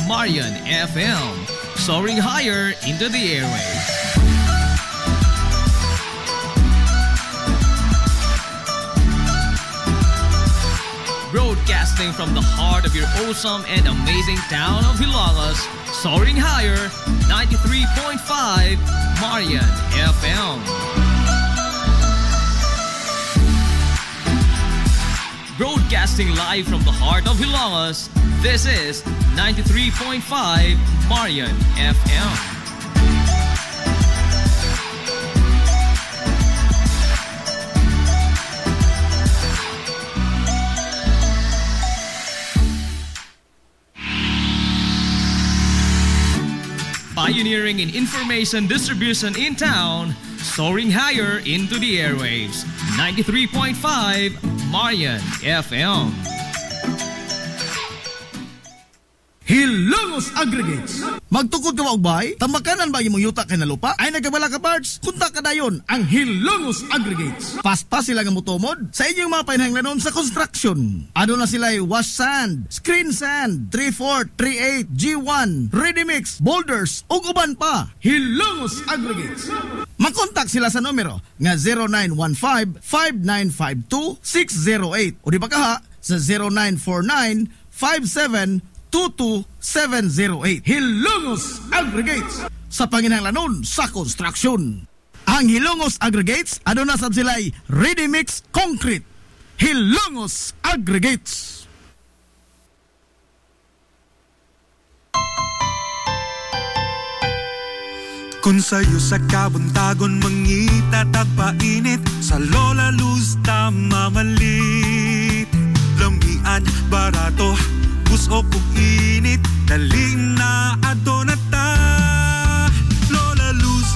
Marian FM, soaring higher into the airwaves. Broadcasting from the heart of your awesome and amazing town of Hilalas, soaring higher, 93.5 Marian FM. Broadcasting live from the heart of Hilalas, this is 93.5 Marian FM. Pioneering in information distribution in town, soaring higher into the airwaves, 93.5 Marian FM. Hilongos Aggregates. Magtukod ka magbay? Tamakanan ba yung yuta kay na lupa? Ay nagabala ka parts? Kunta ka dayon ang Hilongos Aggregates. Paspas sila nga mutomod sa inyong mga painahanglanon sa construction. Ano na sila wash sand, screen sand, 3/4, 3/8, G1, ready mix, boulders, ug uban pa. Hilongos Aggregates. Mag-contact sila sa numero nga 0915-5952-608 o di ba kaha sa 0949-5722-708. Hilongos Aggregates sa panginahanglanon sa construction. Ang Hilongos Aggregates, ano na sab sila'y ready mix concrete. Hilongos Aggregates. Kung sa'yo sa kabuntagon mangita tagpainit, sa Lola Luz mamalit. Lamian, barato, puso kong init, daling na ato na ta. Lola Luz,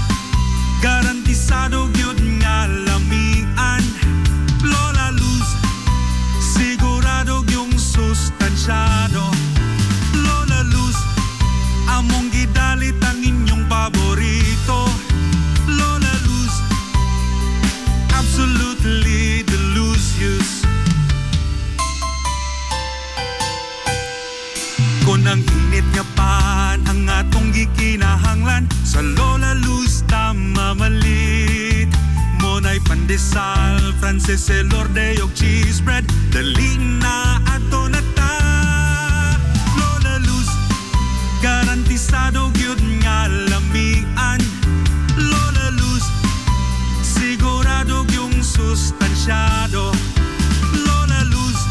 garantisado yun nga lamian. Lola Luz, sigurado yung sustansyado. Lola Luz, among gidalit ang inyong paborito. Lola Luz, absolutely delicious. Kung ang init nga pan ang atong gikinahanglan, sa Lola Luz mamalit. Monay pandesal, Frances elorde og cheese bread, daling na ato na ta. Lola Luz, garantisado gyud nga lamian. Lola Luz, sigurado yung sustansyado. Lola Luz,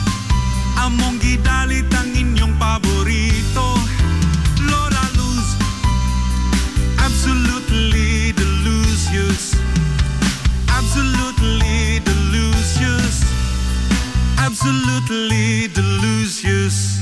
among gidalit ang inyong paborito. Lola Luz, absolutely delicious. Absolutely delicious. Absolutely delicious.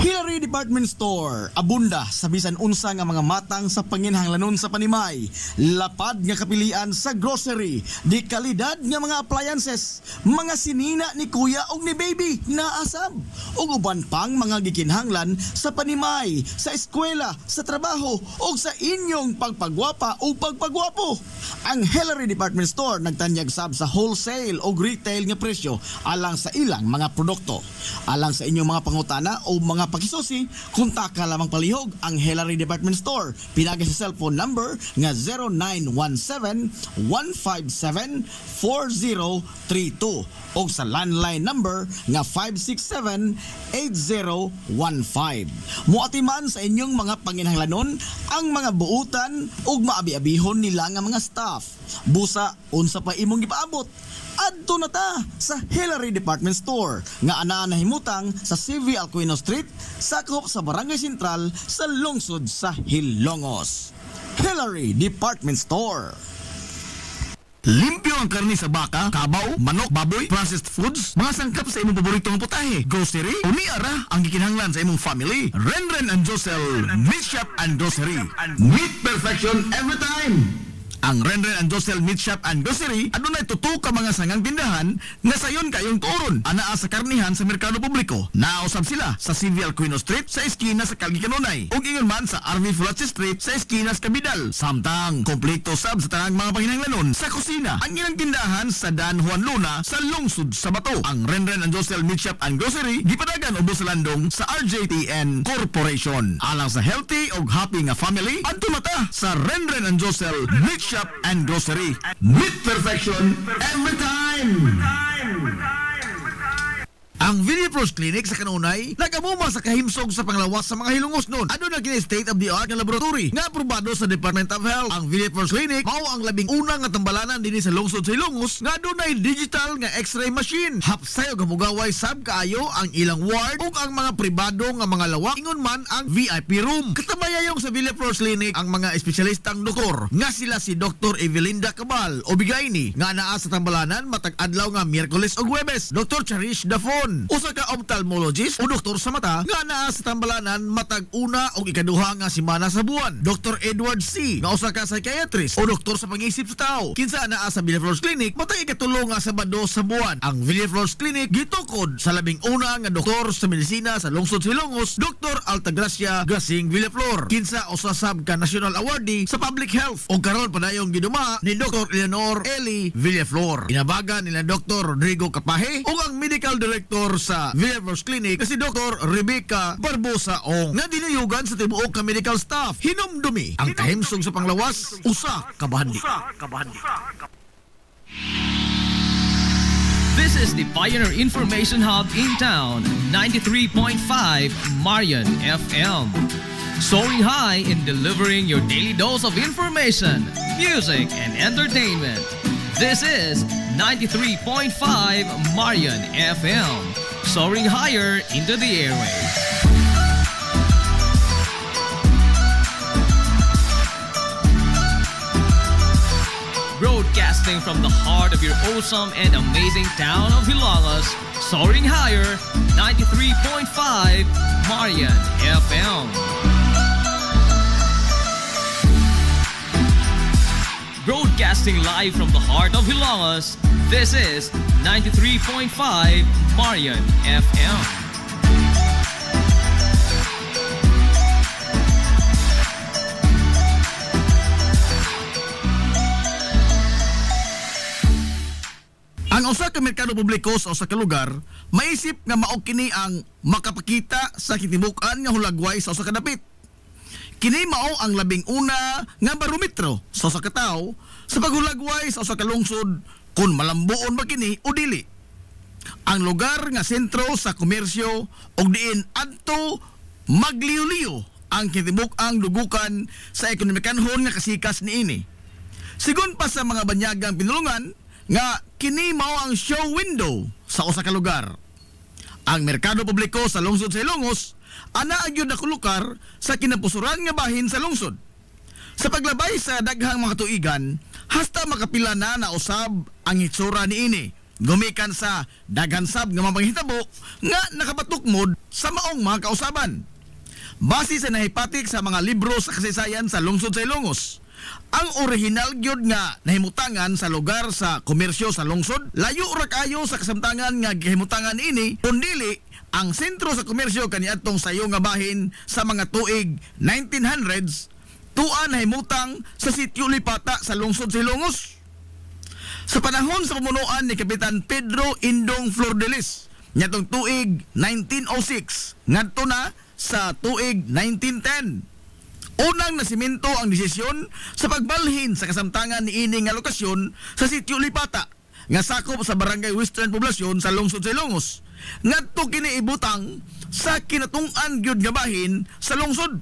Hillary Department Store, abunda sa bisan unsa nga mga matang sa panginahanglanon sa panimay. Lapad nga kapilian sa grocery, di kalidad nga mga appliances, mga sinina ni kuya og ni baby na asab, ug uban pang mga gikinahanglan sa panimay, sa eskwela, sa trabaho ug sa inyong pagpagwapa o pagpagwapo. Ang Hillary Department Store nagtanyag sab sa wholesale o retail nga presyo alang sa ilang mga produkto. Alang sa inyong mga pangutana o mga pakisusi, kontak ka lamang palihog ang Hillary Department Store. Pinagi sa cellphone number nga 0917-157-4032 o sa landline number nga 567-8015. Muatiman sa inyong mga panginahanglanon ang mga buutan o maabi-abihon nila nga mga staff. Busa, unsa pa imong gipaabot? Adto na ta sa Hillary Department Store nga anaa nahimutang sa CV Alcuino Street, sakop sa Barangay Sentral sa lungsod sa Hilongos. Hillary Department Store. Limpyo ang karne sa baka, kabaw, manok, baboy, processed foods, mga sangkap sa imong paboritong putahe, grocery, uniara ang gikinahanglan sa imong family. Renren and Josel, Meat Shop and Grocery. Meat perfection every time. Ang Renren and Josel Meat Shop and Grocery adunay tuto ka mga sangang tindahan nga sayon kayong turon anaa sa karnihan sa merkado publiko. Nausab sila sa CV Alcuino Street sa eskina sa Calgary Kanunay ug ingon man sa RV Fulache Street sa eskina sa Cabidal. Samtang kompleto sab sa tanang mga panginahanglanon sa kusina ang ilang tindahan sa Dan Juan Luna sa lungsod sa Bato. Ang Renren and Josel Meat Shop and Grocery gipadagan ubos sa landong sa RJTN Corporation. Alang sa healthy ug happy nga family adto mata sa Renren and Josel Meat Shop and Grocery. Meat perfection every time. Ang Villa Pros Clinic sa Kanunay nagamuma sa kahimsog sa panglawas sa mga hilungos nun. Ano na kini state of the art nga laboratory nga aprobado sa Department of Health. Ang Villa Pros Clinic mao ang labing unang nga tambalanan dinhi sa lungsod sa Ilongos nga dunay digital nga X-ray machine. Hapsay og hamugaway sab kaayo ang ilang ward ug ang mga pribado nga mga lawak ingon man ang VIP room. Katabayayong sa Villa Pros Clinic ang mga espesyalistang doktor nga sila si Dr. Evelinda Cabal o Bigayni nga naa sa tambalanan matag adlaw nga Miyerkules ug Huwebes. Dr. Cherish Dafon usa ka ophthalmologist o doktor sa mata nga naa sa tambalanan matag una o ikaduha nga semana sa buwan. Dr. Edward C. nga usa ka psychiatrist o doktor sa pag-iisip sa tao. Kinsa naa sa Villaflores Clinic matag ikatulo nga Sabado sa buwan. Ang Villaflores Clinic gitukod sa labing una nga doktor sa medisina sa lungsod sa Ilongos, Dr. Altagracia Gasing Villaflor. Kinsa usa sab ka national awardee sa public health o karon padayong giduma ni Dr. Eleanor Eli Villaflor. Inabagan nila Dr. Rodrigo Capaje o ang medical director sa Villaflores Clinic kasi Dr. Rebecca Barbosa Ong nga dinayugan sa tibuok ka medical staff. Hinumdumi ang kahimsog sa panglawas usa ka bahandi. This is the Pioneer Information Hub in town, 93.5 Marian FM. Soaring high in delivering your daily dose of information, music, and entertainment. This is 93.5 Marian FM, soaring higher into the airwaves. Broadcasting from the heart of your awesome and amazing town of Hilalas, soaring higher, 93.5 Marian FM. Broadcasting live from the heart of Hilalas, this is 93.5 Marian FM. Ang usa ka merkado publiko sa usa ka lugar, maisip nga mao kini ang makapakita sa kitibukan nga hulagway sa usa ka dapit. Kini mao ang labing una nga barometro sa usa ka tawo sa paghulagway sa usa ka lungsod kung malambuon ba kini o dili. Ang lugar nga sentro sa komersyo og diin adto magliw-liw ang kitibuk-ang dugukan sa ekonomikanhon nga kasikas niini. Sigon pa sa mga banyagang pinulungan nga kini mao ang show window sa usa ka lugar. Ang merkado publiko sa lungsod sa Ilongos ana agyud na kulukar sa kinapusuran nga bahin sa lungsod. Sa paglabay sa daghang mga tuigan, hasta makapila na nausab ang hitsura niini. Gumikan sa daghan sab nga mapanghitabo nga nakapatukmod sa maong mga kausaban. Base sa nahipatik sa mga libro sa kasaysayan sa lungsod sa Ilongos, ang original gyud nga nahimutangan sa lugar sa komersyo sa lungsod, layo ra kayo sa kasamtangan nga gihimutangan ini, kundili ang sentro sa komersyo kaniadtong sayo nga bahin sa mga tuig 1900s, tuan nahimutang sa sitio Lipata sa lungsod sa Ilongos. Sa panahon sa pamunuan ni Kapitan Pedro Indong Flordelis, nyatong tuig 1906, ngadto na sa tuig 1910. Unang nasimento ang desisyon sa pagbalhin sa kasamtangan ni ini nga lokasyon sa sitio Lipata nga sakop sa barangay Western Poblasyon sa lungsod sa Ilongos. Ngadto kini ibutang sa kinatung-an gyud nga bahin sa lungsod.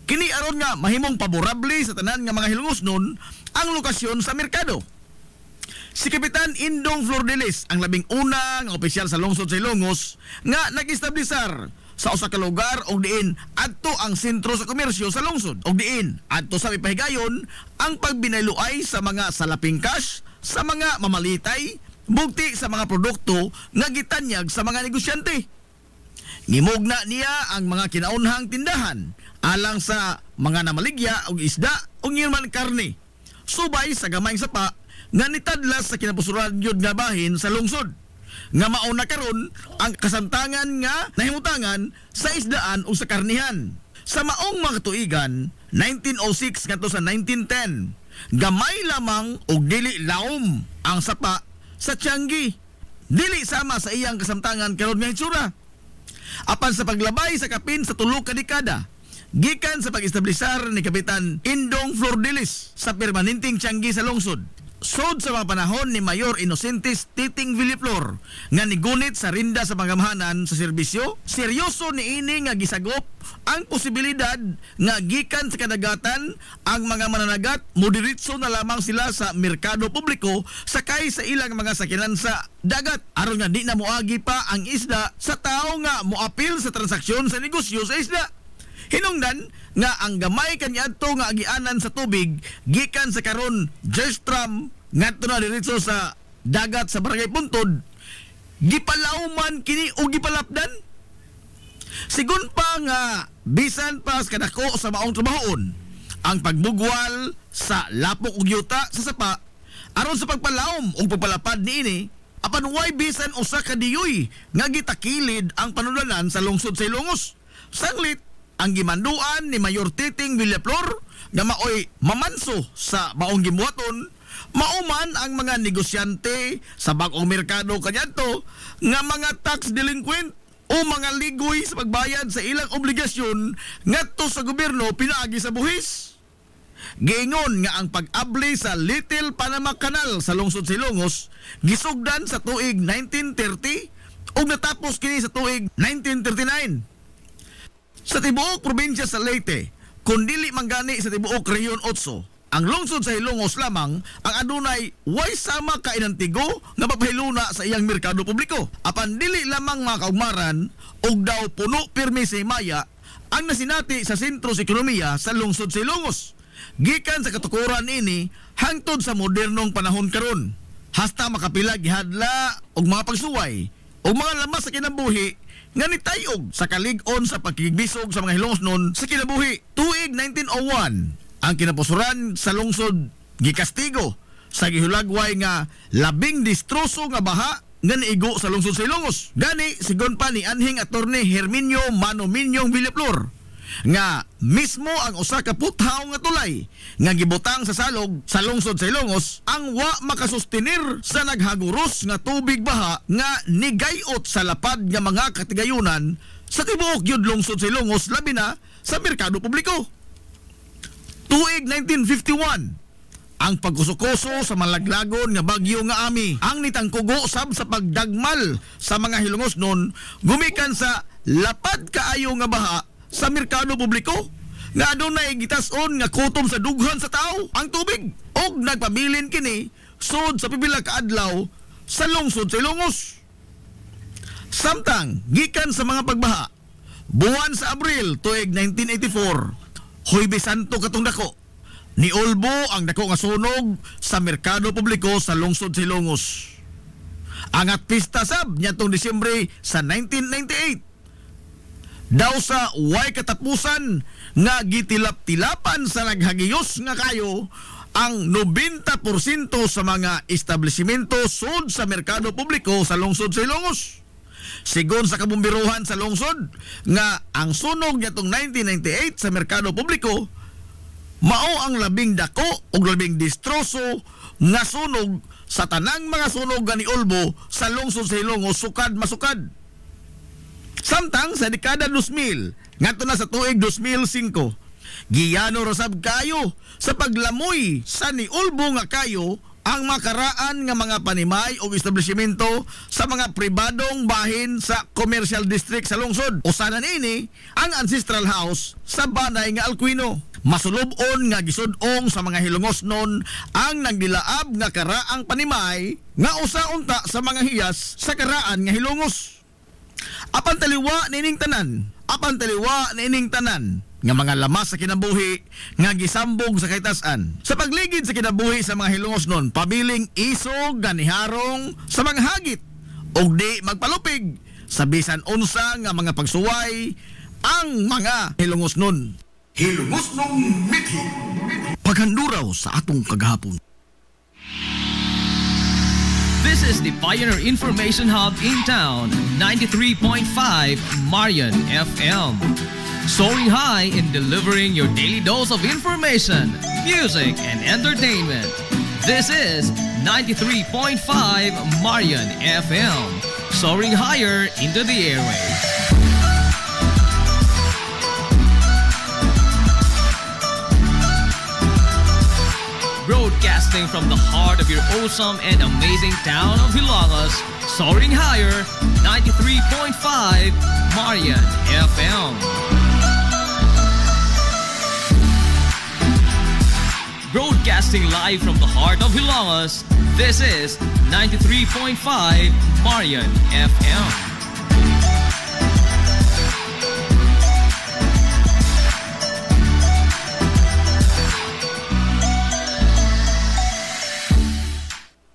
Kini aron nga mahimong paborable sa tanan nga mga Hilongos nun ang lokasyon sa merkado. Si Kapitan Indong Flordelis ang labing una nga opisyal sa lungsod sa Ilongos nga nag-establisar sa usa ka lugar og diin adto ang sentro sa komersyo sa lungsod og diin adto sa mipahigayon ang pagbinayloay sa mga salaping cash sa mga mamalitay bugti sa mga produkto nga gitanyag sa mga negosyante. Nimugna niya ang mga kinaunhang tindahan alang sa mga namaligya og isda o man karne. subay sa gamayng sapa nga nitadlas sa kinabusuran yun nga bahin sa lungsod. Nga mauna karon ang kasamtangan nga nahimutangan sa isdaan o sa karnihan. Sa maong mga tuigan, 1906 ngadto sa 1910, gamay lamang o dili laom ang sapa sa Tianggi. Dili sama sa iyang kasamtangan karon nga hitsura. Apan sa paglabay sa kapin sa 3 ka dekada, gikan sa pag-establisar ni Kapitan Indong Flordelis sa permanenteng Tianggi sa lungsod, sod sa mga panahon ni Mayor Inocentes Titing Villaflor nga nigunit sa rinda sa pangamahanan sa serbisyo, seryoso niini nga gisagop ang posibilidad nga gikan sa kadagatan ang mga mananagat moderitso na lamang sila sa merkado publiko sakay sa ilang mga sakinan sa dagat aron nga di na moagi pa ang isda sa tao nga moapil sa transaksyon sa negosyo sa isda. Hinungdan nga ang gamay kaniadto nga agianan sa tubig gikan sa karon Jerstram ngadto na diretso sa dagat sa Barangay Puntod, gipalauman kini o gipalapdan. Sigun pa nga bisan pa sa kadako sa maong trabahon ang pagbugwal sa lapok ug yuta sa sapa aron sa pagpalaom o pagpalapad niini, apan way bisan usa ka diyoy nga gitakilid ang panulanan sa lungsod sa Ilongos. Sanglit ang gimanduan ni Mayor Titing Villaflor nga maoy mamanso sa maong gibuhaton, mauman ang mga negosyante sa bag-ong merkado kaniadto nga mga tax delinquent o mga ligoy sa pagbayad sa ilang obligasyon ngadto sa gobyerno pinaagi sa buhis. Giingon nga ang pag-abli sa Little Panama Canal sa lungsod sa Ilongos gisugdan sa tuig 1930 ug natapos kini sa tuig 1939. Sa tibuok probinsya sa Leyte, kung dili manggani sa tibuok Rehiyon 8, ang lungsod sa Ilongos lamang ang adunay way sama ka inantigo nga papahiluna sa iyang merkado publiko. Apan dili lamang mga kaugmaran og daw puno pirmi sa himaya ang nasinati sa sentro sa ekonomiya sa lungsod sa Ilongos. Gikan sa katukuran ini hangtod sa modernong panahon karon. Hasta makapila gihadla og mga pagsuway og mga lamas sa kinabuhi nga nitayog sa kalig-on sa pagkigbisog sa mga Hilongos noon sa kinabuhi. Tuig 1901, ang kinapusuran sa lungsod gikastigo sa gihulagway nga labing distroso nga baha nga niigo sa lungsod sa Ilongos. Gani sigon pa ni anhing attorney Herminio Manominyong Villaflor nga mismo ang usa ka puthaw nga tulay nga gibutang sa salog sa lungsod sa Ilongos ang wa makasustenir sa naghaguros nga tubig baha nga nigayot sa lapad nga mga katigayunan sa tibuok gyud lungsod sa Ilongos labi na sa merkado publiko. Tuig 1951, ang pagkusukoso sa malaglagon nga bagyo nga Ami ang nitangkugo sab sa pagdagmal sa mga Hilongos noon gumikan sa lapad kaayo nga baha sa merkado publiko nga adunay gitas-on nga kutom sa dughan sa tao ang tubig og nagpabilin kini sud sa pipila ka adlaw sa lungsod sa Ilongos. Samtang gikan sa mga pagbaha buwan sa Abril tuig 1984, Huwebes Santo katong dako ni Olbo ang dako nga sunog sa merkado publiko sa lungsod sa Ilongos. Angat pista sab niadtong Disyembre sa 1998 daw sa way katapusan nga gitilap-tilapan sa naghagiyos nga kayo ang 90% sa mga establishmento sud sa merkado publiko sa lungsod sa Ilongos. Sigon sa kabumbiruhan sa lungsod nga ang sunog niadtong 1998 sa merkado publiko mao ang labing dako ug labing distroso nga sunog sa tanang mga sunog ni Olbo sa lungsod sa Ilongos sukad masukad. Samtang sa dekada 2000 ngadto na sa tuig 2005, giyano rasab kayo sa paglamoy sa ni Olbo nga kayo ang makaraan nga mga panimay o establishmento sa mga pribadong bahin sa commercial district sa lungsod. Usanan ini ang Ancestral House sa Banay nga Alcuino. Masulobon nga gisudong sa mga Hilongos noon ang nagdilaab nga karaang panimay nga usa unta sa mga hiyas sa karaan nga Hilongos. Apan taliwa nining tanan nga mga lamas sa kinabuhi nga gisambog sa kaytas-an. Sa pagligid sa kinabuhi sa mga Hilongos noon, pabiling isog ganiharong sa mga hagit og di magpalupig sa bisan unsa nga mga pagsuway ang mga Hilongos noon. Hilumos nung mithi. Paghanduraw sa atong kagahapon. This is the Pioneer Information Hub in town, 93.5 Marian FM. Soaring high in delivering your daily dose of information, music, and entertainment. This is 93.5 Marian FM. Soaring higher into the airwaves. Broadcasting from the heart of your awesome and amazing town of Hilangas, soaring higher, 93.5 Marian FM. Broadcasting live from the heart of Hilangas, this is 93.5 Marian FM.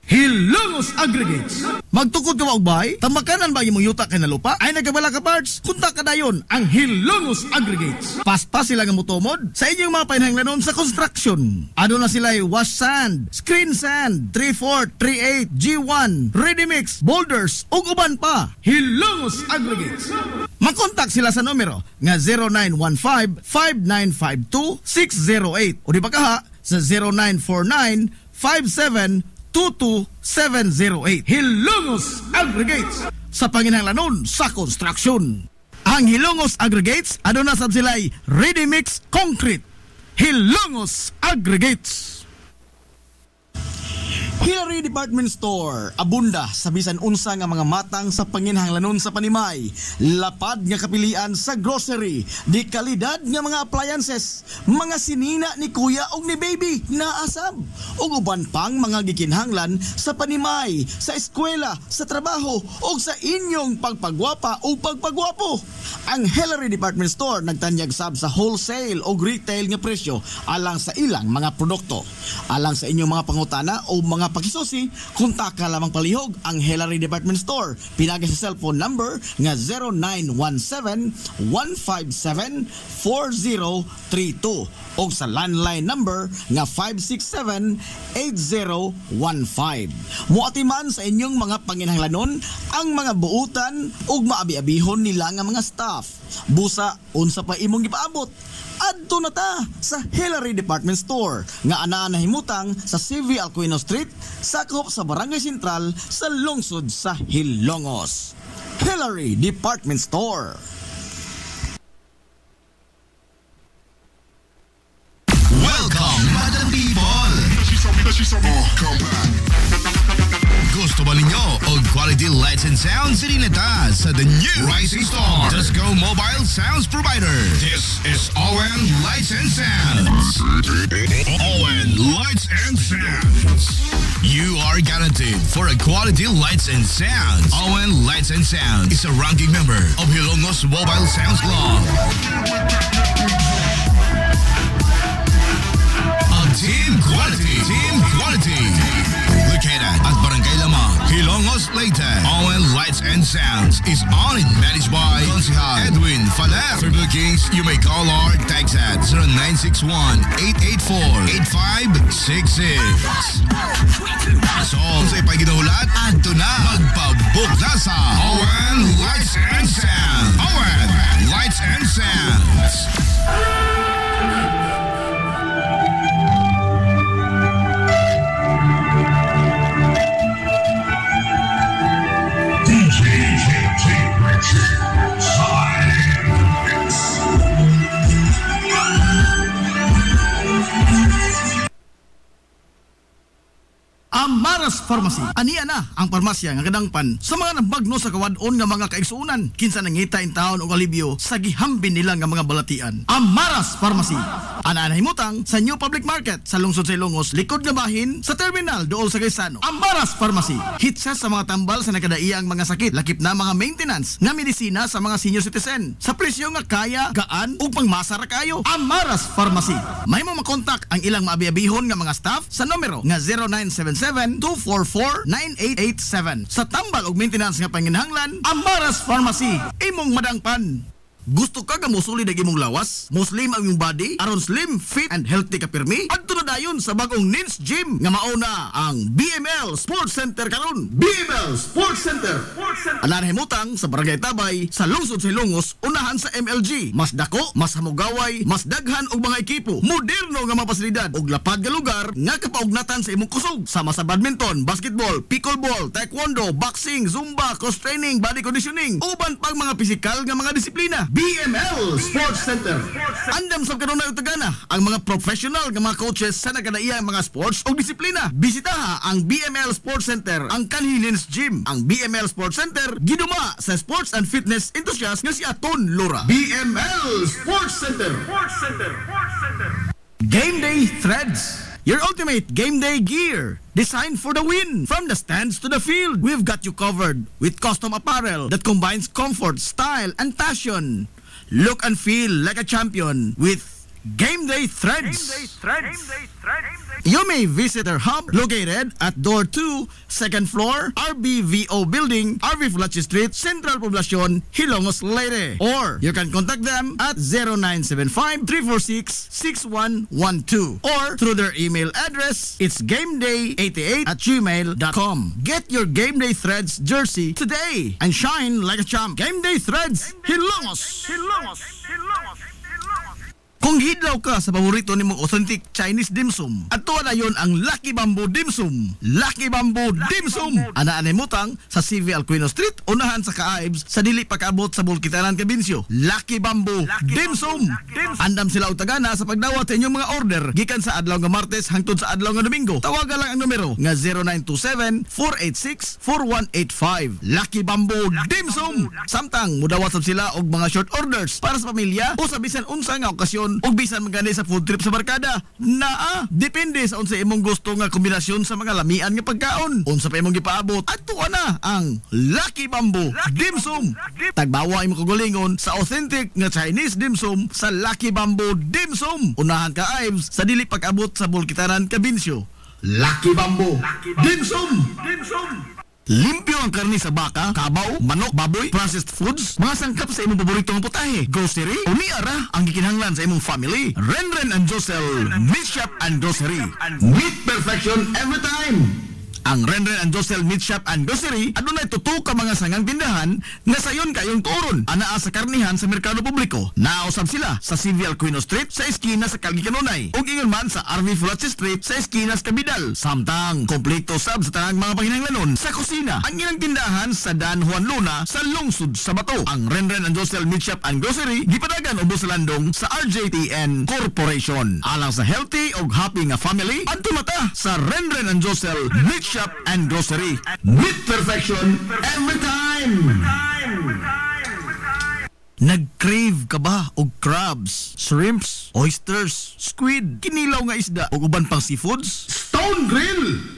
Hilongos Aggregates. Magtukod ka ba og bay? Tamakanan ba imong yuta kay nalupa? Ay nagabala ka parts? Kunta ka dayon ang Hilongos Aggregates. Paspas sila nga motomod sa inyong mga panahanglanon sa construction. Ano na sila wash sand, screen sand, 3/4, 3/8, G1, ready mix, boulders ug uban pa. Hilongos Aggregates. Makontak sila sa numero nga 0915-5952-608 o di ba kaha sa 0949-5722-708. Hilongos Aggregates sa panginahanglanon sa construction. Ang Hilongos Aggregates aduna sad sila'y ready mix concrete. Hilongos Aggregates. Hillary Department Store, abunda sa bisan unsa nga mga matang sa panginahanglanon sa panimay, lapad nga kapilian sa grocery, di kalidad nga mga appliances, mga sinina ni kuya ug ni baby naasab, ug uban pang mga gikinhanglan sa panimay, sa eskwela, sa trabaho ug sa inyong pagpagwapa o pagpagwapo. Ang Hillary Department Store nagtanyag sab sa wholesale o retail nga presyo alang sa ilang mga produkto. Alang sa inyong mga pangutana o mga pakisusi, kontak ka lamang palihog ang Hillary Department Store. Pinagi sa cellphone number nga 0917-157-4032 o sa landline number nga 567-8015. Muatiman sa inyong mga panginahanglanon ang mga buutan ug maabi-abihon nila nga mga staff. Busa, unsa pa imong gipaabot? Adto na ta sa Hillary Department Store nga anaa nahimutang sa CV Alcuino Street, sakop sa Barangay Sentral sa lungsod sa Hilongos. Hillary Department Store. Welcome, Madam People! Gusto ba ninyo og quality lights and sounds sinita sa the new Rising Star Disco Mobile Sounds Provider? This is Owen Lights and Sounds. Owen Lights and Sounds. You are guaranteed for a quality lights and sounds. Owen Lights and Sounds is a ranking member of Hilongos Mobile Sounds Club. Team Quality. Located at Barangay Lamang, Hilongos, Leyte. Owen Lights and Sounds is owned and managed by Consihal Edwin Faler. For bookings, you may call or text at 0961-884-8566. So, sa ipaginahulat, adto na magpabook na sa Owen Lights and Sounds. Owen Lights and Sounds. Amaras Pharmacy. Aniya na ang parmasya nga kadangpan sa mga nabagno sa kawadon nga mga kaigsuunan. Kinsa nangita in taon og alibyo sa gihambin nila nga mga balatian. Amaras Pharmacy. Ana himutang sa New Public Market sa lungsod sa Ilongos, likod nga bahin sa terminal dool sa Gaisano. Amaras Pharmacy. Hitsa sa mga tambal sa nakadaiang mga sakit, lakip na mga maintenance nga medisina sa mga senior citizen. Sa presyo nga kaya, gaan ug pangmasara kayo. Amaras Pharmacy. May mo makontak ang ilang maabi-abihon nga mga staff sa numero nga 0977-244-9887. Sa tambal og maintenance nga panginahanglan, Amaras Pharmacy. Imong madangpan. Gusto ka nga musuli na imong lawas? Muslim ang imong body? Aron slim, fit, and healthy ka pirmi? Adto na dayon sa bagong Nins Gym nga mauna ang BML Sports Center karon. BML Sports Center. Anan himutang sa Barangay Tabay sa lungsod sa Ilongos, unahan sa MLG. Mas dako, mas hamugaway, mas daghan og mga ekipo. Moderno nga mga pasilidad og lapad nga lugar nga kapaugnatan sa imong kusog. Sama sa badminton, basketball, pickleball, taekwondo, boxing, zumba, cross training, body conditioning, uban pang mga pisikal nga mga disiplina. BML Sports Center. Andam sa kanunay utagana ang mga professional nga mga coaches sa nagkadaiyang mga sports o disiplina. Bisitaha ang BML Sports Center, ang Kanhilins Gym. Ang BML Sports Center giduma sa sports and fitness enthusiast nga si Aton Lora. BML Sports Center. Game Day Threads, your ultimate game day gear, designed for the win. From the stands to the field, we've got you covered with custom apparel that combines comfort, style, and passion. Look and feel like a champion with Game Day Threads. You may visit our hub located at Door 2, 2nd floor, RBVO Building, RV Flachi Street, Central Poblacion, Hilongos, Leyte. Or you can contact them at 0975-346-6112 or through their email address, it's gameday88@gmail.com. Get your Game Day Threads jersey today and shine like a champ. Game Day Threads, Hilongos. Kung hidlaw ka sa paborito nimong authentic Chinese dim sum, ato na yon ang Lucky Bamboo Dim Sum. Lucky Bamboo Dim Sum. Anaan mutang sa CV Alcuino Street, unahan sa Kaaibs, sa dili pagkaabot sa Bulkitanan, Cabinsyo. Lucky Bamboo Dim Sum. Andam sila utagana sa pagdawat sa inyong mga order gikan sa adlaw nga Martes hangtod sa adlaw nga Domingo. Tawagan lang ang numero nga 0927-486-4185. Lucky Bamboo Dim Sum. Samtang mudawat sab sila og mga short orders para sa pamilya o sa bisan unsa nga okasyon o bisan magani sa food trip sa barkada. Depende sa unsa imong gusto nga kombinasyon sa mga lamian nga pagkaon. Unsa pa imong gipaabot, ato na ang Lucky Bamboo Dim Sum. Tagbawa imong kagulingon sa authentic nga Chinese dim sum sa Lucky Bamboo Dim Sum. Unahan ka Ives sa dili pag-abot sa Bulkitanan, Cabinsyo. Lucky Bamboo Dim Sum. Limpyo ang karni sa baka, kabaw, manok, baboy, processed foods, mga sangkap sa imong paboritong putahe, grocery, o niara ang gikinahanglan sa imong family. Renren and Josel Meat Shop and Grocery. Meat perfection every time. Ang Renren and Josel Meat Shop and Grocery adunay tutok ka mga sangang tindahan nga sayon kayong turon anaa sa karnihan sa merkado publiko. Naosab sila sa CV Alcuino Street sa eskina sa Kalgi Kanunay ug ingon man sa RV Flachi Street sa eskina sa Kabidal. Samtang kompleto sab sa tanang mga panginahanglanon sa kusina. Ang ilang tindahan sa Dan Juan Luna sa lungsod sa Bato. Ang Renren and Josel Meat Shop and Grocery gipadagan ubos sa landong sa RJTN Corporation. Alang sa healthy ug happy nga family, adto mata sa Renren and Josel Meat Shop and Grocery. Meat perfection every time. Nag-crave ka ba og crabs, shrimps, oysters, squid, kinilaw nga isda o uban pang seafoods? Stone Grill!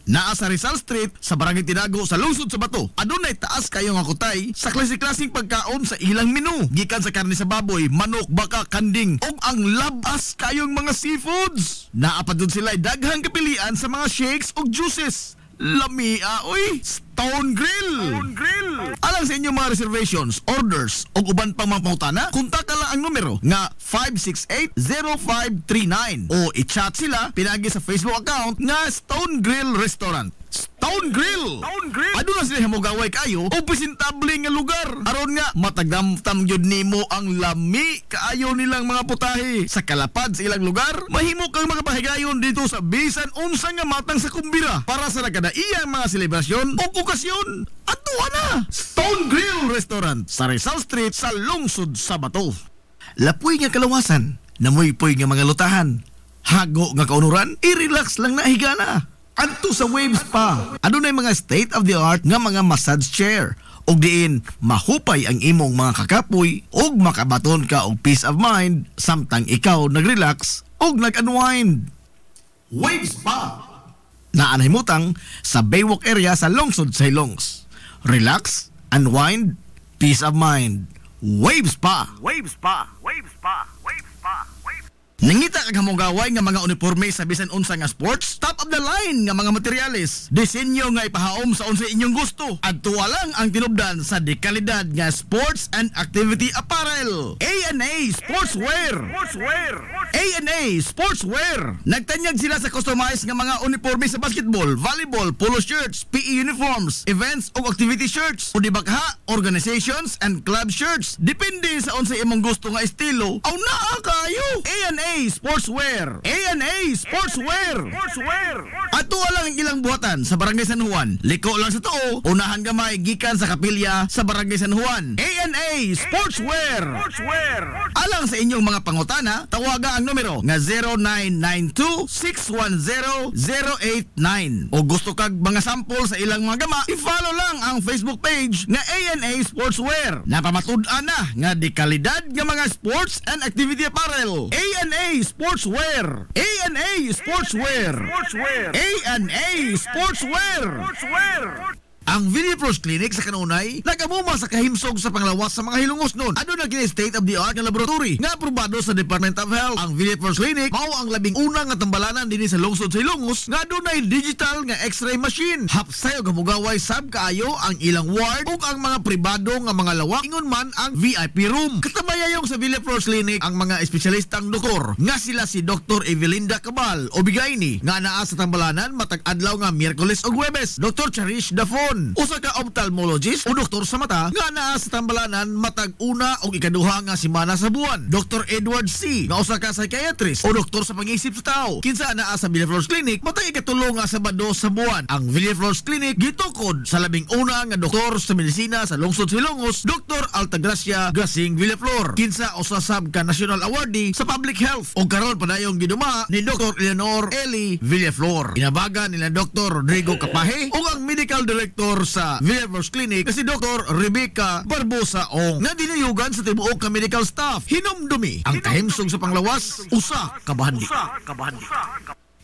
Naa sa Rizal Street sa Barangay Tinago sa lungsod sa Bato. Adunay taas kayo nga kutay sa klase-klaseng pagkaon sa ilang menu. Gikan sa karne sa baboy, manok, baka, kanding ug ang labas kayong mga seafoods. Naapad dun sila daghang kapilian sa mga shakes ug juices. Lamia, oy! Stone Grill! Alang sa inyong mga reservations, orders o uban pang mga pangutana, kontak lang ang numero nga 568-0539 o i-chat sila pinagi sa Facebook account nga Stone Grill Restaurant. Stone Grill! Aduna sila hamugaway kayo o presentable nga lugar. Aron nga matagdamtam gyud nimo ang lami kaayo nilang mga putahe. Sa kalapad sa ilang lugar, mahimo kang makapahigayon dito sa bisan unsa nga matang sa kumbira para sa nagkadaiyang mga selebrasyon o okasyon. Atuwa na! Stone Grill Restaurant sa Rizal Street sa lungsod sa Bato. Lapoy nga kalawasan, namoy-poy nga mga lutahan, hago nga kaunuran, i-relax lang na higana. Adto sa Waves Spa, adunay mga state-of-the-art nga mga massage chair ug diin mahupay ang imong mga kakapoy ug makabaton ka og peace of mind samtang ikaw nag-relax ug nag-unwind. Waves Spa naanay mutang sa Baywalk area sa lungsod sa Hilongos. Relax, unwind, peace of mind. Waves Spa. Nangita kag hamugaway nga mga uniforme sa bisan unsa nga sports, top of the line nga mga materyales, disenyo nga ipahaom sa unsa inyong gusto. Adtuwa lang ang tinubdan sa dekalidad nga sports and activity apparel. A&A Sportswear. A&A Sportswear. Nagtanyag sila sa customized nga mga uniforme sa basketball, volleyball, polo shirts, PE uniforms, events o activity shirts, o di bakha, organizations and club shirts. Depende sa unsa imong gusto nga estilo. Aw naa kayo. A&A Sportswear. A&A Sportswear. Ato lang ang ilang buhatan sa Barangay San Juan. Liko lang sa tuo, unahan gamay gikan sa kapilya sa Barangay San Juan. A&A Sportswear. Alang sa inyong mga pangutana, tawaga ang numero nga 0992-610-089. O gusto kag mga sample sa ilang mga gama, i-follow lang ang Facebook page nga A&A Sportswear. Napamatud-an na nga di kalidad nga mga sports and activity apparel. A&A Sportswear. A&A Sportswear. A&A Sportswear. Ang Villaflores Clinic sa kanunay nagamuma sa kahimsog sa panglawas sa mga hilungos nun. Ano na kini state of the art nga laboratory nga aprobado sa Department of Health. Ang Villaflores Clinic mao ang labing una nga tambalanan dinhi sa lungsod sa Ilongos nga dunay digital nga x-ray machine. Hapsay og hamugaway sab kaayo ang ilang ward ug ang mga pribado nga mga lawak ingon man ang VIP room. Katabayayong sa Villaflores Clinic ang mga espesyalistang doktor nga sila si Dr. Evelinda Cabal o Bigayni nga naa sa tambalanan matag adlaw nga Miyerkules ug Huwebes. Dr. Cherish Dafon, usa ka ophthalmologist o doktor sa mata nga naa sa tambalanan matag una o ikaduha nga semana sa buwan. Dr. Edward C. nga usa ka psychiatrist o doktor sa pag-iisip sa tao. Kinsa naa sa Villaflores Clinic matag ikatulo nga Sabado sa buwan. Ang Villaflores Clinic gitukod sa labing una nga doktor sa medisina sa lungsod sa Ilongos, Dr. Altagracia Gasing Villaflor. Kinsa usa sab ka national awardee sa public health o karon padayong giduma ni Dr. Eleanor Eli Villaflor. Inabagan nila Dr. Rodrigo Capahe o ang medical director sa Villaflores Clinic si Dr. Rebecca Barbosa Ong na dinayugan sa tibuok ka medical staff. Hinumdumi ang kahimsog sa panglawas, usa ka bahandi.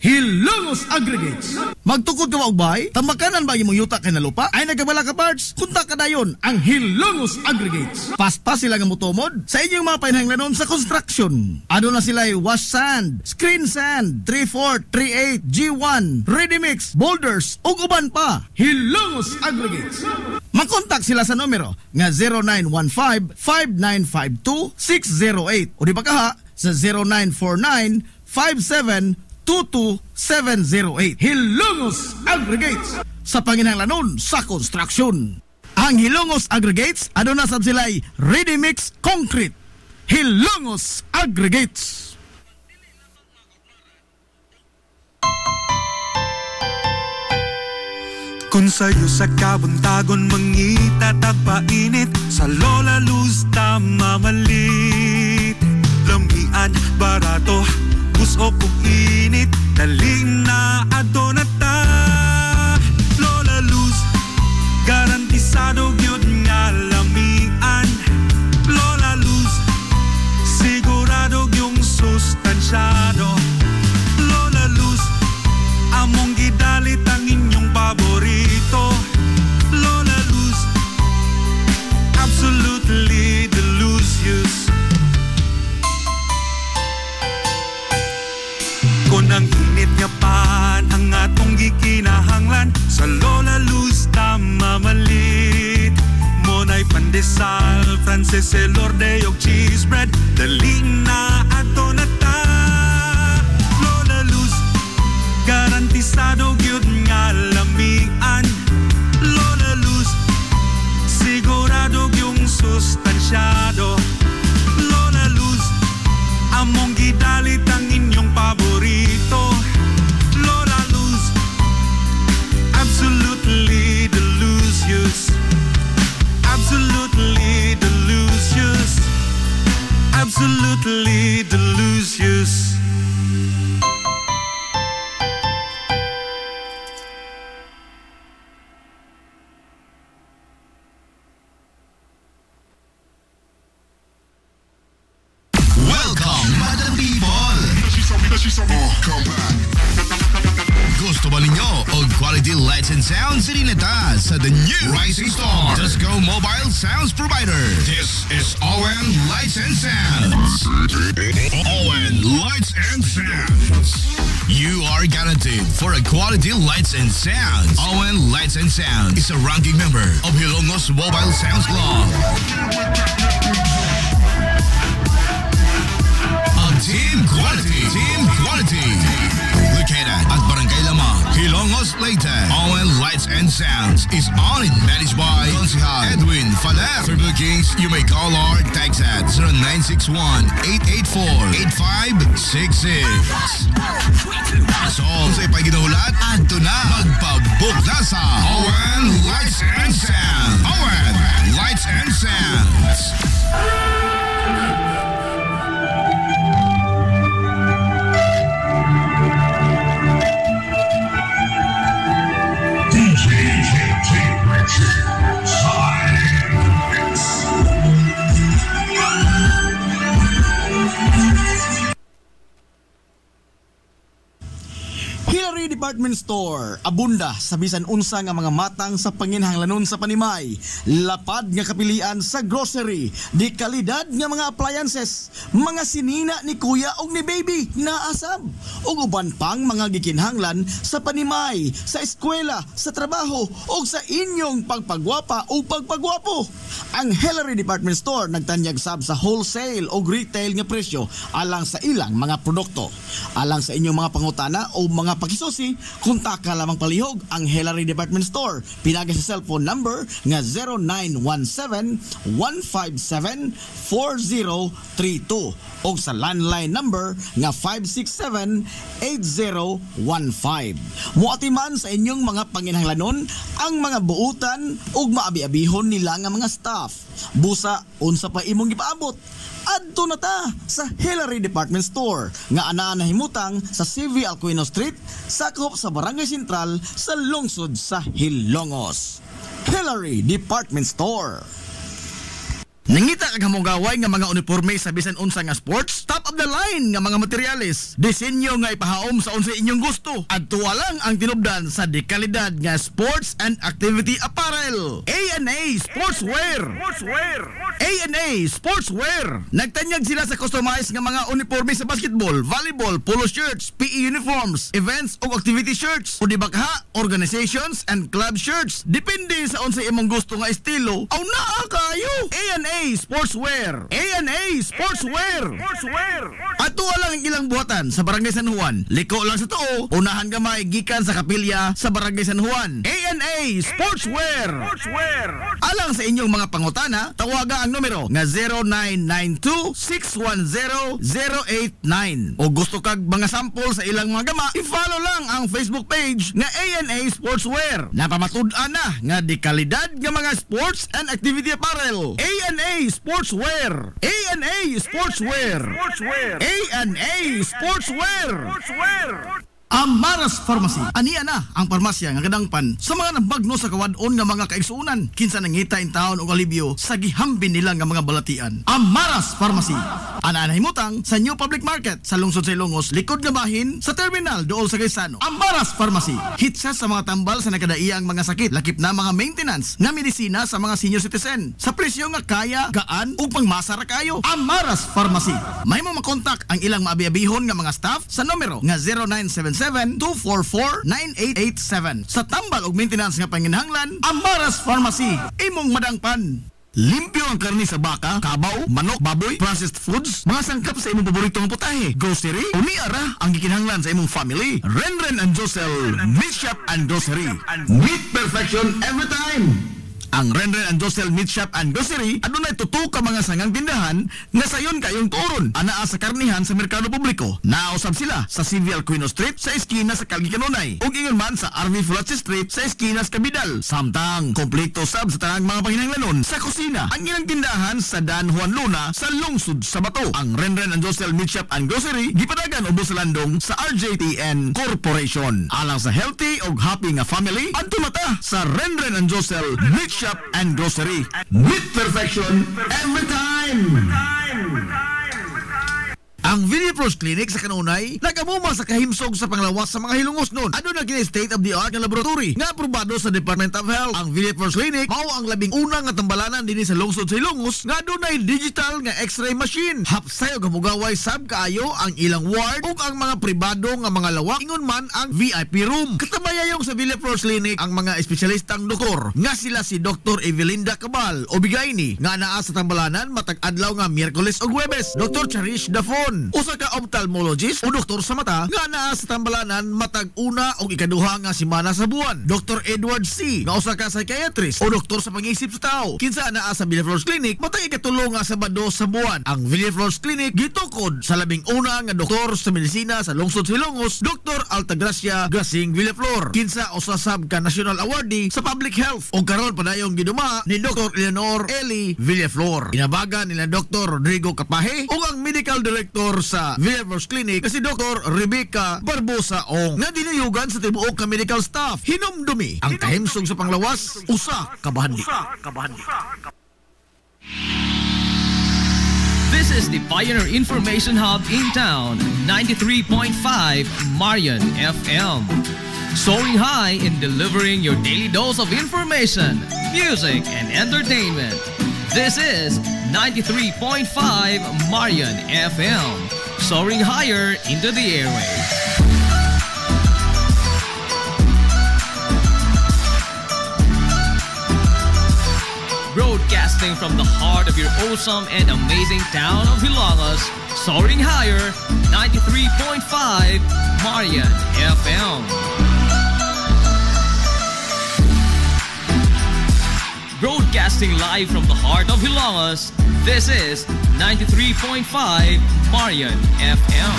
Hilongos Aggregates. Magtukod ka og bay? Tamakanan ba imong yuta kay nalupa? Ay nagabala ka parts? Kunta ka dayon ang Hilongos Aggregates. Paspas sila nga motomod sa inyong mga painahanglanon sa construction. Ano na sila wash sand, screen sand, 3/4, 3/8, G1, ready mix, boulders ug uban pa. Hilongos Aggregates. Makontak sila sa numero nga 0915-5952-608 o di ba kaha sa 0949-5722-708. Hilongos Aggregates sa panginahanglanon sa construction. Ang Hilongos Aggregates ano na sab sila'y ready mix concrete. Hilongos Aggregates. Kung sa'yo sa kabuntagon mangita tagpainit, sa Lola Luz mamalit. Lamian, barato, gusto kong init, dali na ato na ta. Lola Luz, garantisado yun nga lamian. Lola Luz, sigurado yung sustansyado. Lola Luz, among gidalit ang inyong paborito. Lola Luz, absolutely delicious. Kung ang init nga pan ang atong gikinahanglan, sa Lola Luz mamalit. Monay pandesal, Frances elorde og cheese bread, dali na ato na ta. Lola Luz, garantisado gyud nga lamian. Lola Luz, sigurado yung sustansyado. Lola Luz, among gidalit ang inyong paborito. Lola Luz, absolutely delicious. Absolutely delicious. Absolutely delicious. Gusto ba ninyo og quality lights and sounds in Ineta sa the new Rising Star Disco Mobile Sounds Provider. This is ON Lights and Sounds. ON Lights and Sounds. You are guaranteed for a quality lights and sounds. ON Lights and Sounds is a ranking member of Hilongos Mobile Sounds Club. Team Quality. Located at Barangay Lamang, Hilongos, Leyte. ON Lights and Sounds is owned and managed by Consihal Edwin Falef. For bookings, you may call or text at 0961-884-8566. So, kung sa'yo pa'y ginulat, ato na magpabook na sa ON Lights and Sounds. ON Lights and Sounds. Hillary Department Store, abunda sa bisan unsa nga mga matang sa panginhanglanon sa panimay, lapad nga kapilian sa grocery, di kalidad nga mga appliances, mga sinina ni kuya og ni baby naasab, ug uban pang mga gikinhanglan sa panimay, sa eskwela, sa trabaho ug sa inyong pagpagwapa o pagpagwapo. Ang Hillary Department Store nagtanyag sab sa wholesale o retail nga presyo alang sa ilang mga produkto. Alang sa inyong mga pangutana o mga pakisusi, kontak ka lamang palihog ang Hillary Department Store. Pinagay sa cellphone number nga 0917-157-4032 o sa landline number nga 567-8015. Muatiman sa inyong mga panginhanglanon ang mga buutan ug maabi-abihon nila nga mga staff. Busa, unsa pa imong gipaabot? Adto na ta sa Hillary Department Store nga anaa nahimutang sa CV Alcuino Street, sakop sa Barangay Sentral sa lungsod sa Hilongos. Hillary Department Store. Nangita kag hamugaway nga mga uniforme sa bisan unsa nga sports, top of the line nga mga materyales, disenyo nga ipahaom sa unsa inyong gusto. Adto lang ang tinubdan sa dekalidad nga sports and activity apparel. A&A Sportswear. A&A Sportswear. Nagtanyag sila sa customized nga mga uniforme sa basketball, volleyball, polo shirts, PE uniforms, events ug activity shirts, o di bakha, organizations and club shirts. Depende sa unsa imong gusto nga estilo. Aw naa kayo. A&A Sportswear. A&A Sportswear. Ato lang ang ilang buhatan sa Barangay San Juan. Liko lang sa tuo, unahan gamay gikan sa kapilya sa Barangay San Juan. A&A Sportswear. Alang sa inyong mga pangutana, tawaga ang numero nga 0992-610-089. O gusto kag mga sample sa ilang mga gama, i-follow lang ang Facebook page nga A&A Sportswear. Napamatud-an na nga di kalidad nga mga sports and activity apparel. A&A Sportswear. A&A Sportswear. A&A Sportswear. Amaras Pharmacy. Aniya na ang parmasya nga kadangpan sa mga nabagno sa kawadon nga mga kaigsuunan. Kinsa nangita in taon og alibyo sa gihambin nila nga mga balatian. Amaras Pharmacy. Ana nahimutang sa New Public Market sa lungsod sa Ilongos, likod nga bahin sa terminal dool sa Gaisano. Amaras Pharmacy. Hitsa sa mga tambal sa nakadaiyang mga sakit, lakip na mga maintenance nga medisina sa mga senior citizen. Sa presyo nga kaya, gaan ug pangmasa ra kayo. Amaras Pharmacy. May mo makontak ang ilang maabi-abihon nga mga staff sa numero nga 0977-244-9887. Sa tambal ug maintenance nga panginahanglan, Amaras Pharmacy. Imong madangpan. Limpyo ang karni sa baka, kabaw, manok, baboy, processed foods, mga sangkap sa imong paboritong putahe, grocery, o niara ang gikinahanglan sa imong family. Renren and Josel, Meat Shop and Grocery. Meat perfection every time. Ang Renren and Josel Meat Shop and Grocery adunay tutok ka mga sangang tindahan nga sayon kayong turon anaa sa karnihan sa merkado publiko. Nausab sila sa CV Alcuino Street sa eskina sa Calgary Kanunay ug ingon man sa RV Fulache Street sa eskina sa Cabidal. Samtang kompleto sab sa tanang mga panginahanglanon sa kusina ang ilang tindahan sa Dan Juan Luna sa lungsod sa Bato. Ang Renren and Josel Meat Shop and Grocery gipadagan ubos sa landong sa RJTN Corporation. Alang sa healthy ug happy nga family, adto mata sa Renren and Josel Meat Shop and Grocery. Meat perfection every time. Ang Villaflores Clinic sa kanunay nagamuma sa kahimsog sa panglawas sa mga hilungos nun. Ano na kini state of the art nga laboratory nga aprobado sa Department of Health. Ang Villaflores Clinic mao ang labing una nga tambalanan dinhi sa lungsod sa Ilongos nga dunay digital nga X-ray machine. Hapsay og hamugaway sab kaayo ang ilang ward ug ang mga pribado nga mga lawak ingon man ang VIP room. Katabayayong sa Villaflores Clinic ang mga espesyalistang doktor nga sila si Dr. Evelinda Cabal o Bigayni nga naa sa tambalanan matag adlaw nga Miyerkules ug Huwebes. Dr. Cherish Dafon, usa ka ophthalmologist o doktor sa mata nga naa sa tambalanan matag una o ikaduha nga semana sa buwan. Dr. Edward C, nga usa ka psychiatrist o doktor sa pag-iisip sa tao. Kinsa naa sa Villaflores Clinic matag ikatulo nga Sabado sa buwan. Ang Villaflores Clinic gitukod sa labing una nga doktor sa medisina sa lungsod sa Ilongos, Dr. Altagracia Gasing Villaflor. Kinsa usa sab ka national awardee sa public health o karon padayong giduma ni Dr. Eleanor Eli Villaflor. Inabagan nila Dr. Rodrigo Capahe o ang medical director sa Villaflores Clinic si Dr. Rebecca Barbosa Ong nga dinayugan sa tibuok ka medical staff. Hinumdumi ang kahimsog sa panglawas usa ka bahandi. This is the Pioneer Information Hub in town, 93.5 Marian FM. Soaring high in delivering your daily dose of information, music, and entertainment. This is 93.5 Marian FM. Soaring higher into the airwaves. Broadcasting from the heart of your awesome and amazing town of Hilangas, soaring higher, 93.5 Marian FM. Broadcasting live from the heart of Hilangas, this is 93.5 Marian FM.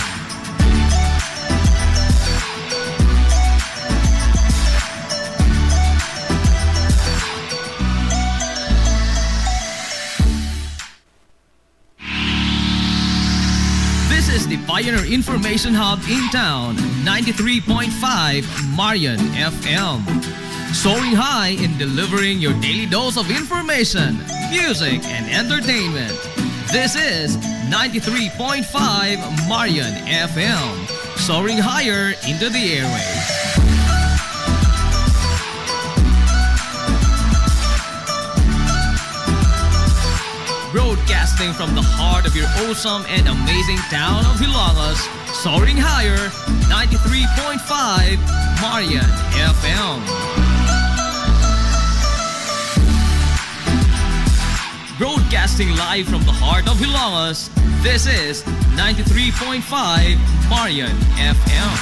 This is the Pioneer Information Hub in town, 93.5 Marian FM. Soaring high in delivering your daily dose of information, music, and entertainment. This is 93.5 Marian FM. Soaring higher into the airwaves. Broadcasting from the heart of your awesome and amazing town of Hilangas, soaring higher, 93.5 Marian FM. Broadcasting live from the heart of Hilangas, this is 93.5 Marian FM.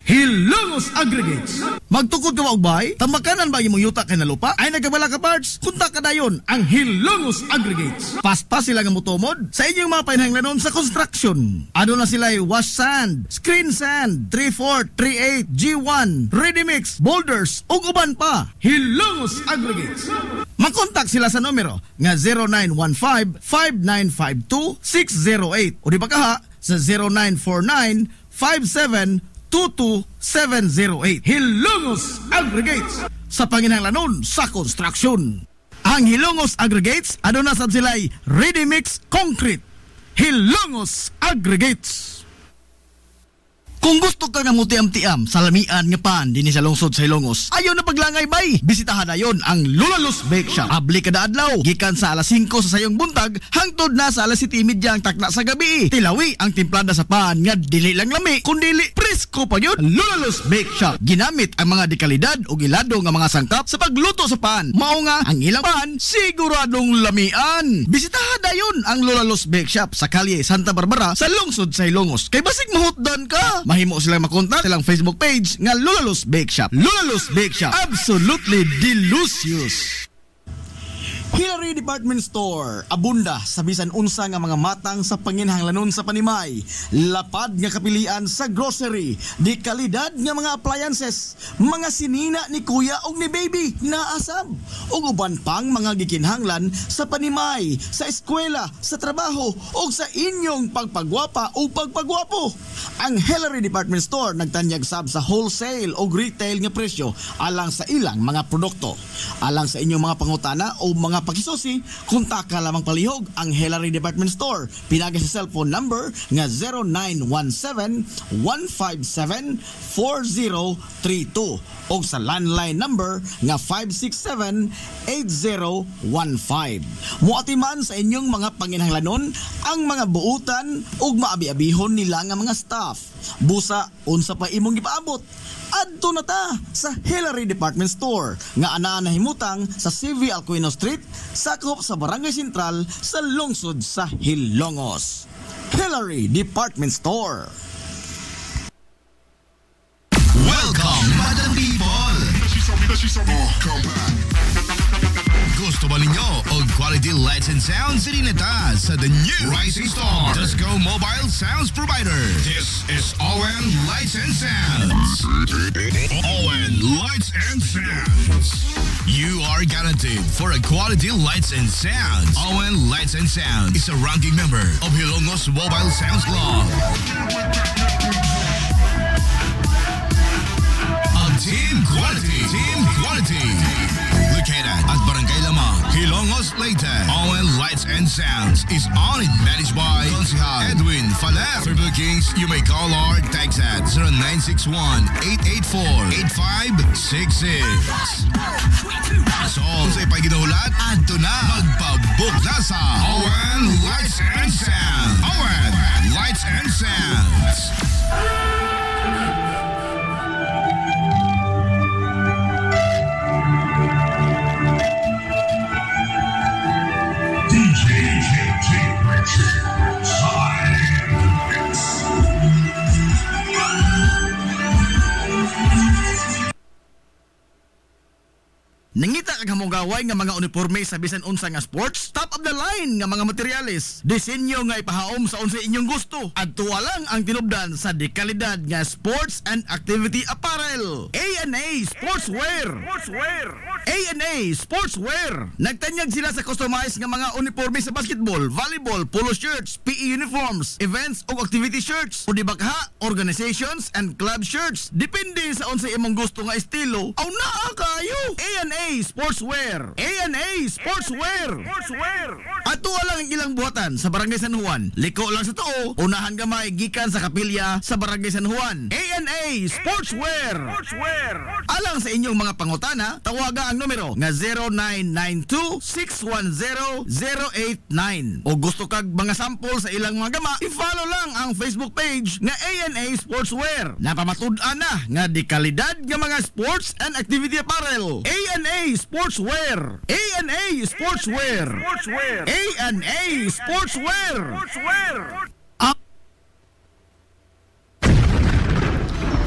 Hilongos Aggregates. Magtukod ka ba og bay? Tamakanan ba imong yuta kay na lupa? Ay nagabala ka parts? Kunta ka dayon ang Hilongos Aggregates. Paspas sila nga motomod sa inyong mga panahanglanon sa construction. Ano na sila wash sand, screen sand, 3/4, 3/8, G1, ready mix, boulders ug uban pa. Hilongos Aggregates. Makontak sila sa numero nga 0915-5952-608 o di ba kaha sa 0949-5722-708. Hilongos Aggregates sa panginahanglanon sa construction. Ang Hilongos Aggregates aduna sab sila'y ready mix concrete. Hilongos Aggregates. Kung gusto ka nga mutiam-tiam sa lamian nga pan dinhi sa lungsod sa Hilongos, ayaw na paglangay bay. Bisitahan na yon ang Lulalos Bake Shop. Abli kada adlaw, gikan sa alas 5 sa sayong buntag hangtod na sa alas 7:30 ang takna sa gabi. Tilawi ang timplada sa pan nga dili lang lami, kundi presko pa yun. Lulalos Bake Shop ginamit ang mga dekalidad o gilado nga mga sangkap sa pagluto sa pan. Mao nga ang ilang pan siguradong lamian. Bisitahan na yon ang Lulalos Bake Shop sa kalye Santa Barbara sa lungsod sa Hilongos. Kay basig mahutdan ka, mahimo silang makontak silang Facebook page nga Lulalos Bake Shop. Lulalos Bake Shop, absolutely delicious. Hillary Department Store, abunda sa bisan unsa nga mga matang sa panginhanglanon sa panimay, lapad nga kapilian sa grocery, di kalidad nga mga appliances, mga sinina ni kuya og ni baby naasab, ug uban pang mga gikinhanglan sa panimay, sa eskwela, sa trabaho ug sa inyong pagpagwapa o pagpagwapo. Ang Hillary Department Store nagtanyag sab sa wholesale o retail nga presyo alang sa ilang mga produkto. Alang sa inyong mga pangutana o mga pakisusi, kontak ka lamang palihog ang Hillary Department Store. Pinagi sa cellphone number nga 0917-157-4032 o sa landline number nga 567-8015. Muatiman sa inyong mga panginhanglanon ang mga buutan ug maabi-abihon nila nga mga staff. Busa, unsa pa imong gipaabot? Adto na ta sa Hillary Department Store nga anaa nahimutang sa CV Alcuino Street, sakop sa Barangay Sentral sa lungsod sa Hilongos. Hillary Department Store. Welcome, Madam People! Gusto ba ninyo og quality lights and sounds sinita sa the new Rising Star Disco Mobile Sounds Provider? This is ON Lights and Sounds. ON Lights and Sounds. You are guaranteed for a quality lights and sounds. ON Lights and Sounds is a ranking member of Hilongos Mobile Sounds Club. Team Quality. Located at Barangay Lamang, Hilongos, Leyte. ON Lights and Sounds is owned and managed by Consihal Edwin Faler. For bookings, you may call or text at 0961-884-8566. So, sa ipaginahulat, adto na magpabook na sa ON Lights and Sounds. ON Lights and Sounds. Nangita kag hamugaway nga mga uniforme sa bisan unsa nga sports, top of the line nga mga materyales, disenyo nga ipahaom sa unsa inyong gusto. Adto lang ang tinubdan sa dekalidad nga sports and activity apparel. A&A Sportswear. A&A Sportswear. Nagtanyag sila sa customized nga mga uniforme sa basketball, volleyball, polo shirts, PE uniforms, events ug activity shirts, o di bakha, organizations and club shirts. Depende sa unsa imong gusto nga estilo. Aw naa kayo. A&A Sportswear. A&A Sportswear. Ato lang ang ilang buhatan sa Barangay San Juan. Liko lang sa tuo, unahan gamay gikan sa kapilya sa Barangay San Juan. A&A Sportswear. Alang sa inyong mga pangutana, tawaga ang numero nga 0992-610-089. O gusto kag mga sample sa ilang mga gama, i-follow lang ang Facebook page nga A&A Sportswear. Napamatud-an na nga di kalidad nga mga sports and activity apparel. A&A Sportswear. A&A Sportswear. A&A Sportswear.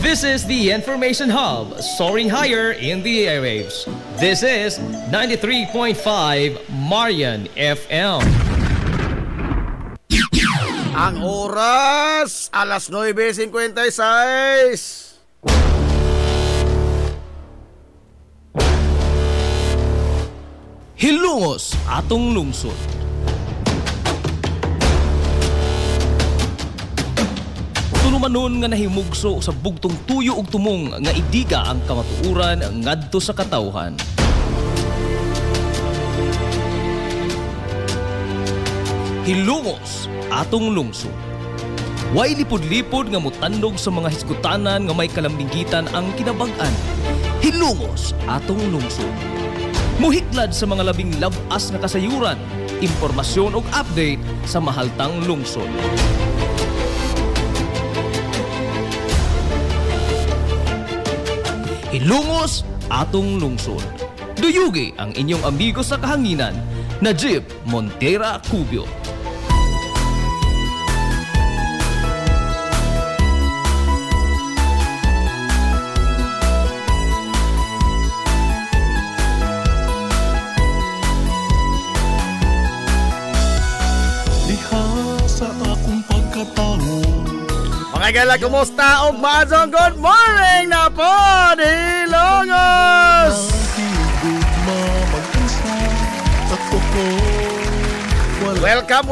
This is the Information Hub, soaring higher in the airwaves. This is 93.5 Marian FM. Ang oras, alas 9:56. Hilongos atong lungsod. Tulumanon nga nahimugso sa bugtong tuyo ug tumong nga idiga ang kamatuuran ngadto sa katawhan. Hilongos atong lungsod. Way lipod-lipod nga mutandog sa mga hisgutanan nga may kalambingitan ang kinabag-an. Hilongos atong lungsod. Muhiklad sa mga labing labas nga kasayuran, impormasyon ug update sa mahaltang lungsod. Hilongos atong lungsod. Duyugi ang inyong amigo sa kahanginan, Najib Montera Cubio. Mga gala, kumusta? Og maazong good morning na po, Hilongos! Welcome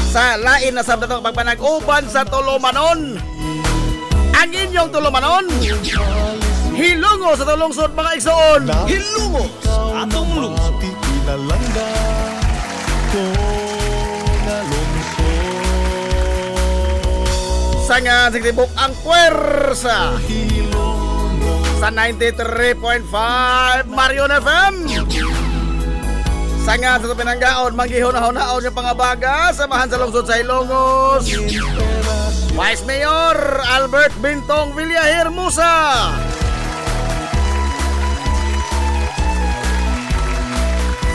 sa lain na sabdatong pagpanag-uban sa Tulumanon. Ang inyong Tulumanon, Hilongos sa tulungsod mga igsoon. Hilongos atong lungsod. Sangan sigtibok ang puwersa sa 93.5 Marion FM. Sangan sa pinanggaon, manggihon-hon-haon yung pangabaga, samahan sa lungsod sa Hilongos. Vice Mayor Albert Bintong Villahermosa.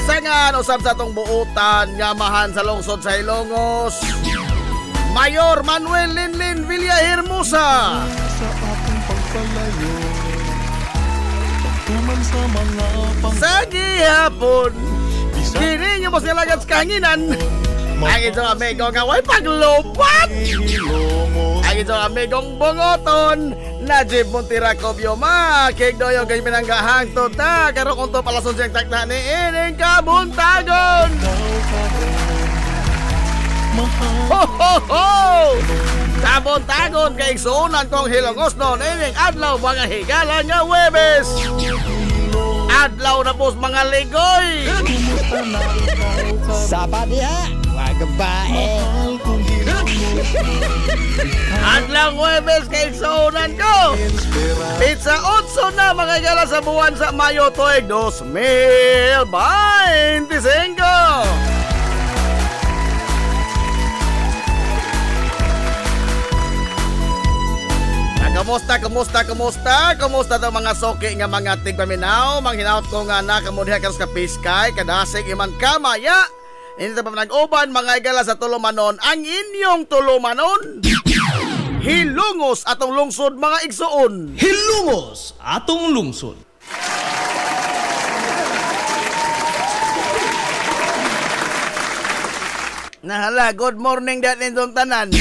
Sangan usab sa atong buutan, yamahan sa lungsod sa Hilongos. Mayor Manuel Linlin Villahermosa. Sa gihapon, kini nyo mo sila agad sa kahanginan. Ang itong amigo nga way paglupat. Ang itong amigong bungoton, Najib Montiracobio makik doyo kay pinanggahang tuta. Karo kung to palason siyang takna ni ining kabuntagon. Ho ho ho! Kabuntagon kay sunan kong Hilongos noon ining adlaw mga higala nga Huwebes. Adlaw na pos mga ligoy. Sapa diha, wagabae. Adlaw Huwebes kay sunan ko. Pizza 8 na mga higala sa buwan sa Mayo tuig 2025. Kumusta daw mga soki nga mga tigpaminaw? Manghinaot ko nga na kamudiha karos ka piskay, kadasig imang kamaya. Hindi pa nag-uban mga igala sa Tulumanon, ang inyong Tulumanon. Hilongos atong lungsod mga igsoon. Hilongos atong lungsod. Nahala, good morning dyan nitong tanan.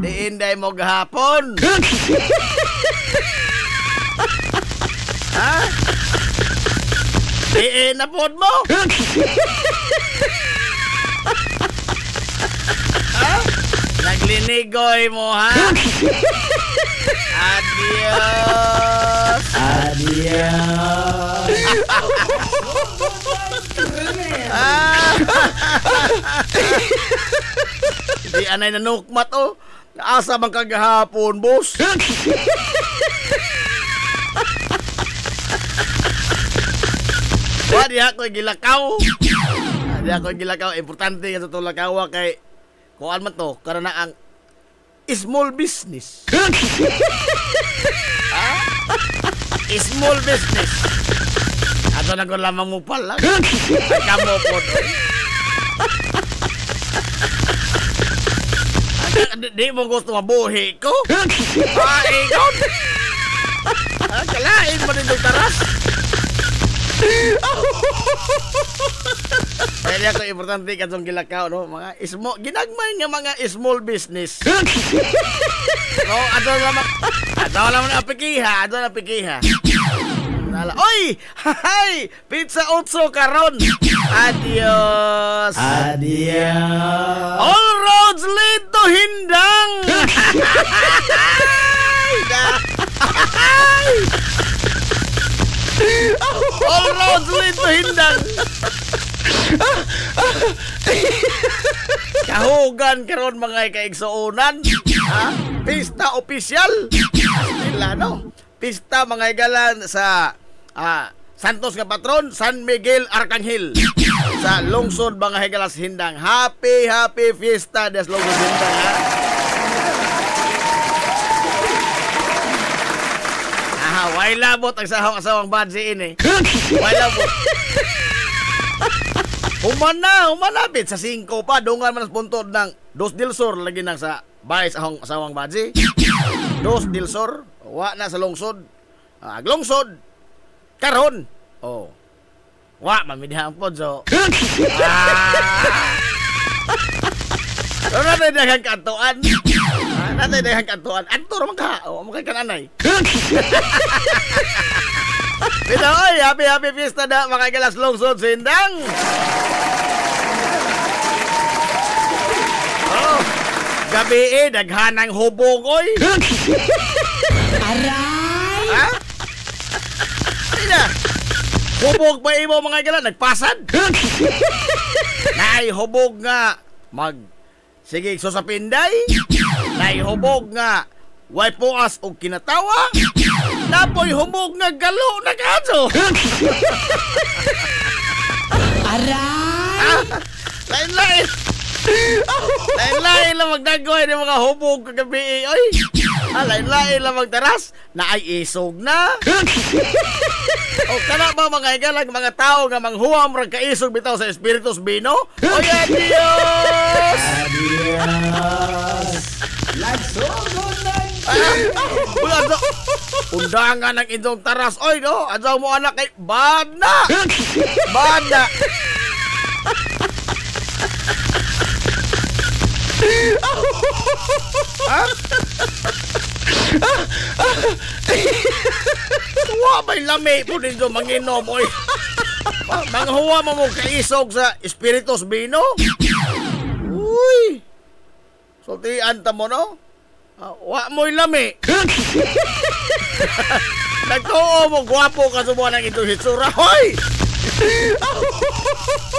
Diinday mo gahapon. Ha? Diinapod mo? Ha? Naglinigoy mo, ha? Adios. Di anay nanukmat, oh. Asa man kagahapon, boss? Di ako gilakaw. Importante nga sa itong lakawa kay kuan man to, karena ang small business. Ha? Small business. Ato na ko lamang mo pala. Kamo po doon. Di mo gusto mabuhi ko? Ikaw? Kalain mo rin yung taras? Kaya ako importante ka itong gilakaw, no? Mga ginagmay nga mga small business. No, ato naman apikiha. Oy! Hay! Pizza 8 karon. Adios. All roads lead to Hindang. All roads lead to Hindang. Kahugan karon mga kaigsuonan. Ha? Pista opisyal. Nila, no? Pista mga igalan sa Santos nga patron, San Miguel Arcangel sa lungsod mga higalas Hindang. Happy fiesta des lungsod Hindang, ha? Way labot ang asawang badsi ini. Way labot. Humanapit sa 5 pa, dungan man sa puntod ng Dos del Sur lagi nang sa bahay sa asawang badsi. Dos del Sur, wa na sa lungsod. Aglungsod karon. Oh. Wa mamidhang pod so. Natay daghang kantuan. Natay daghang kantuan. Anto naman ka. O, makay kananay. Pita, oy, happy fiesta na mga galas lungsod sindang. Oh, gabi daghanang hubog, oy. Aray! Ha? Ina, hubog pa imo mga galas, nagpasad. Naihubog nga sige so sa pinday. Naihubog nga way puas og kinatawa. Napoy hubog nga galo na kadto. Aray! Lain-lain. Lain-lain lang magdagoy ng mga hubog kagabi. Oy. Lain-lain lang magtaras na ay isog na. O kana ba mga igalag mga tao nga manghuwam ra kaisog bitaw sa Espiritus Bino? Oy, adios! Adios! Undangan ng inyong taras. Oy, no? Adyaw mo anak kay Bana! Bana! Ha? Wa may lami po ninyo manginom, oy. Manghuwa mo kaisog sa Espiritus Bino? Uy! Sultian ta mo, no? Wa mo'y lami. Nagtuo mo, gwapo ka sumuha ng itong hitsura, hoy!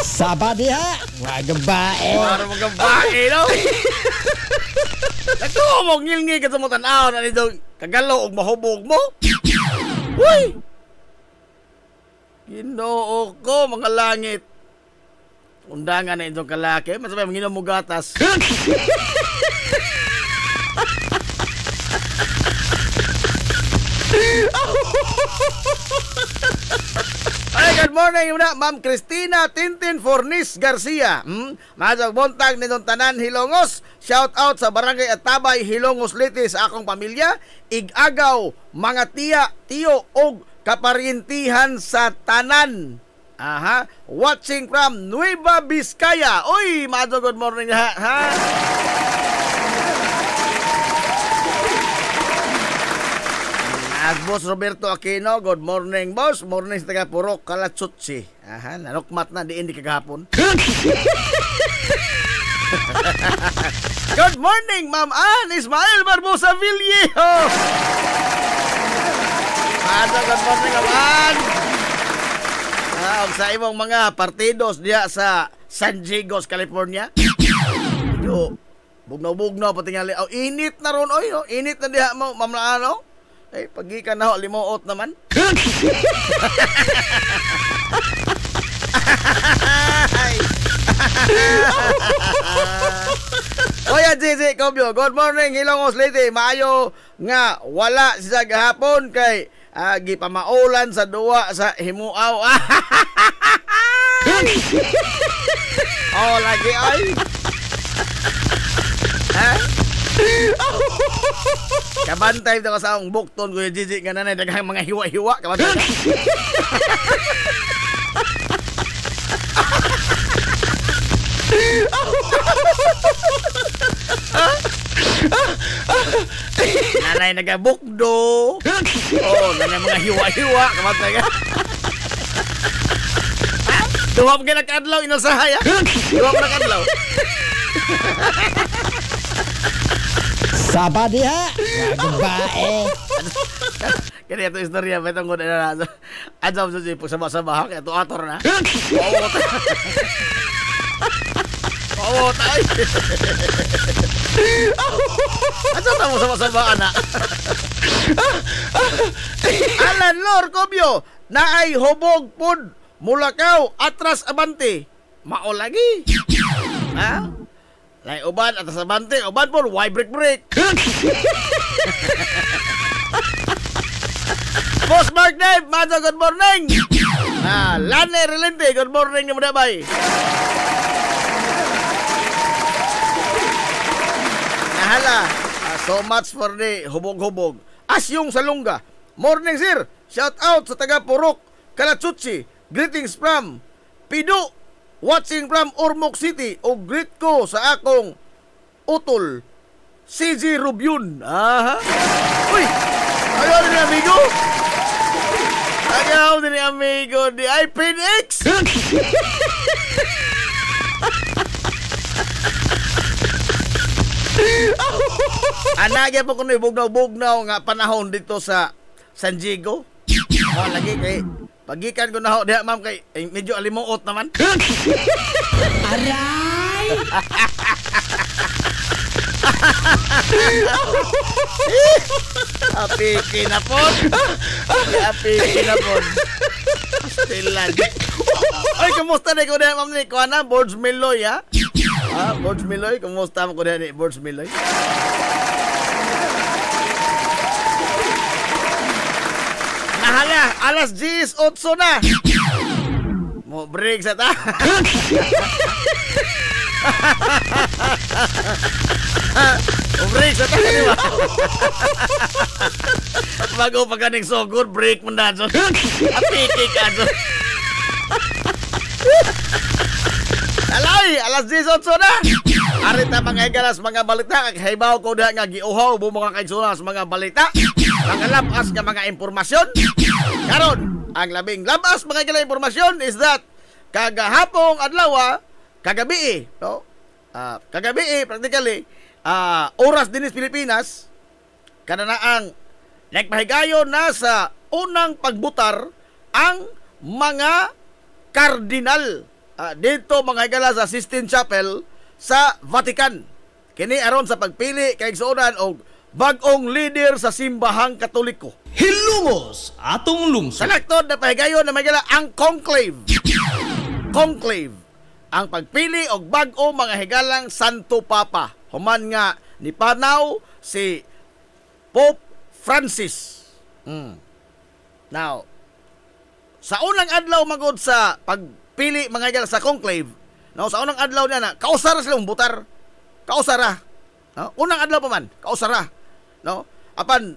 Sabadi ha! Mga babae! Para mga babae, no? Nagtuo mo, ngilngi ka sumuha tanaw na itong kagalo o mahubog mo? Uy! Ginoo ko, mga langit. Undangan na itong kalaki. Masabay, manginom mo gatas. Ay, good morning muna, Ma'am Cristina Tintin Fornis Garcia. Masag bontag nitong tanan Hilongos. Shout out sa Barangay Atabay, Hilongos Liti sa akong pamilya. Igagaw, mga tiya, tiyo, og kaparintihan sa tanan. Aha, watching from Nueva Vizcaya. Uy, masag good morning ha. At Boss Roberto Aquino, good morning, boss. Morning sa taga Purok, Kalatsutsi. Aha, nanukmat na, diin di kagahapon. Good morning, Ma'am Ann Ismael Barbosa Villejo. Good morning, Ma'am Ann. Sa imong mga partidos diya sa San Diego, California. Yo, bugnaw-bugnaw, pati nga init na ron, oy, no? Init na diya mo, Ma'am Laano. Eh, pagi ka na ho, limuot naman. Oya, Gigi, Kobyo, good morning, Hilongos Liti. Maayo nga, wala siya gahapon kay gipamaulan sa duwa sa himuaw. Oh, lagi, ay. Ha? Kabantay ito ka sa akong bukton, Kuya Gigi, nga nanay, daghang mga hiwa-hiwa, kabantay ka. Nanay nagabukdo. Oh, nanay mga hiwa-hiwa, kabantay ka. Duwap ka nagkadlaw, inasahay, ha? Duwap ka nagkadlaw. Sabadi ha! Mga babae! Kaya ito istorya, may tungkol na na. Adjam sa sipo, sama-sama, kaya ito ator na. Oo, tayo. Adjam na mo sama-sama, anak. Alan Lord Kobyo, na ay hubog pud, mulakaw, atras abante. Mao lagi. Ha? Lai uban atas abante, uban pun why break. Boss Mark Dave, Mazo, good morning. Lane Relente, good morning yung bay. Nahala, so much for the hubog-hubog. Asyong Salunga, morning sir. Shout out sa taga Purok, Kalatsutsi. Greetings from Pido. Watching from Ormoc City o greet ko sa akong utol CG Rubion. Aha. Uy! Ayaw din amigo! Ayaw din amigo di iPinX! Anagya po kuno bugnaw-bugnaw nga panahon dito sa San Diego. Lagi kay pagikan ko na ho diha ma'am kay medyo alimuot naman. Aray! Api kinapon. Api kinapon. Stilan. Ay, kumusta na ko diha ma'am ni Kuana Boards Miloy ha? Boards Miloy, kumusta mo ko diha ni Boards Miloy? Nahala, alas 10:08 na. Mo break sa ta. Mo break sa ta di ba? Bago pa kaning so good break mo na so. Apiki ka so. Alay, alas 10:08 na. Arita mga igalas mga balita kag haybaw ko diha nga giuhaw mo mga kaigsunas mga balita. Mga labas nga mga impormasyon. Karon, ang labing labas mga igala impormasyon is that kagahapong adlaw, kagabi, no? Kagabi practically oras dinis Pilipinas kada na ang nagpahigayon na sa unang pagbutar ang mga kardinal dito mga igala sa Sistine Chapel sa Vatican. Kini aron sa pagpili kay igsuonan og bag-ong leader sa simbahang Katoliko. Hilungos atong lungsod. Sa laktod na pahigayon na magala ang conclave. Conclave. Ang pagpili og bag-o mga higalang Santo Papa. Human nga ni panaw si Pope Francis. Now, sa unang adlaw magod sa pagpili mga higala sa conclave, no, sa unang adlaw niya na kausara silang butar. Kausara. No? Unang adlaw pa man, kausara. No? Apan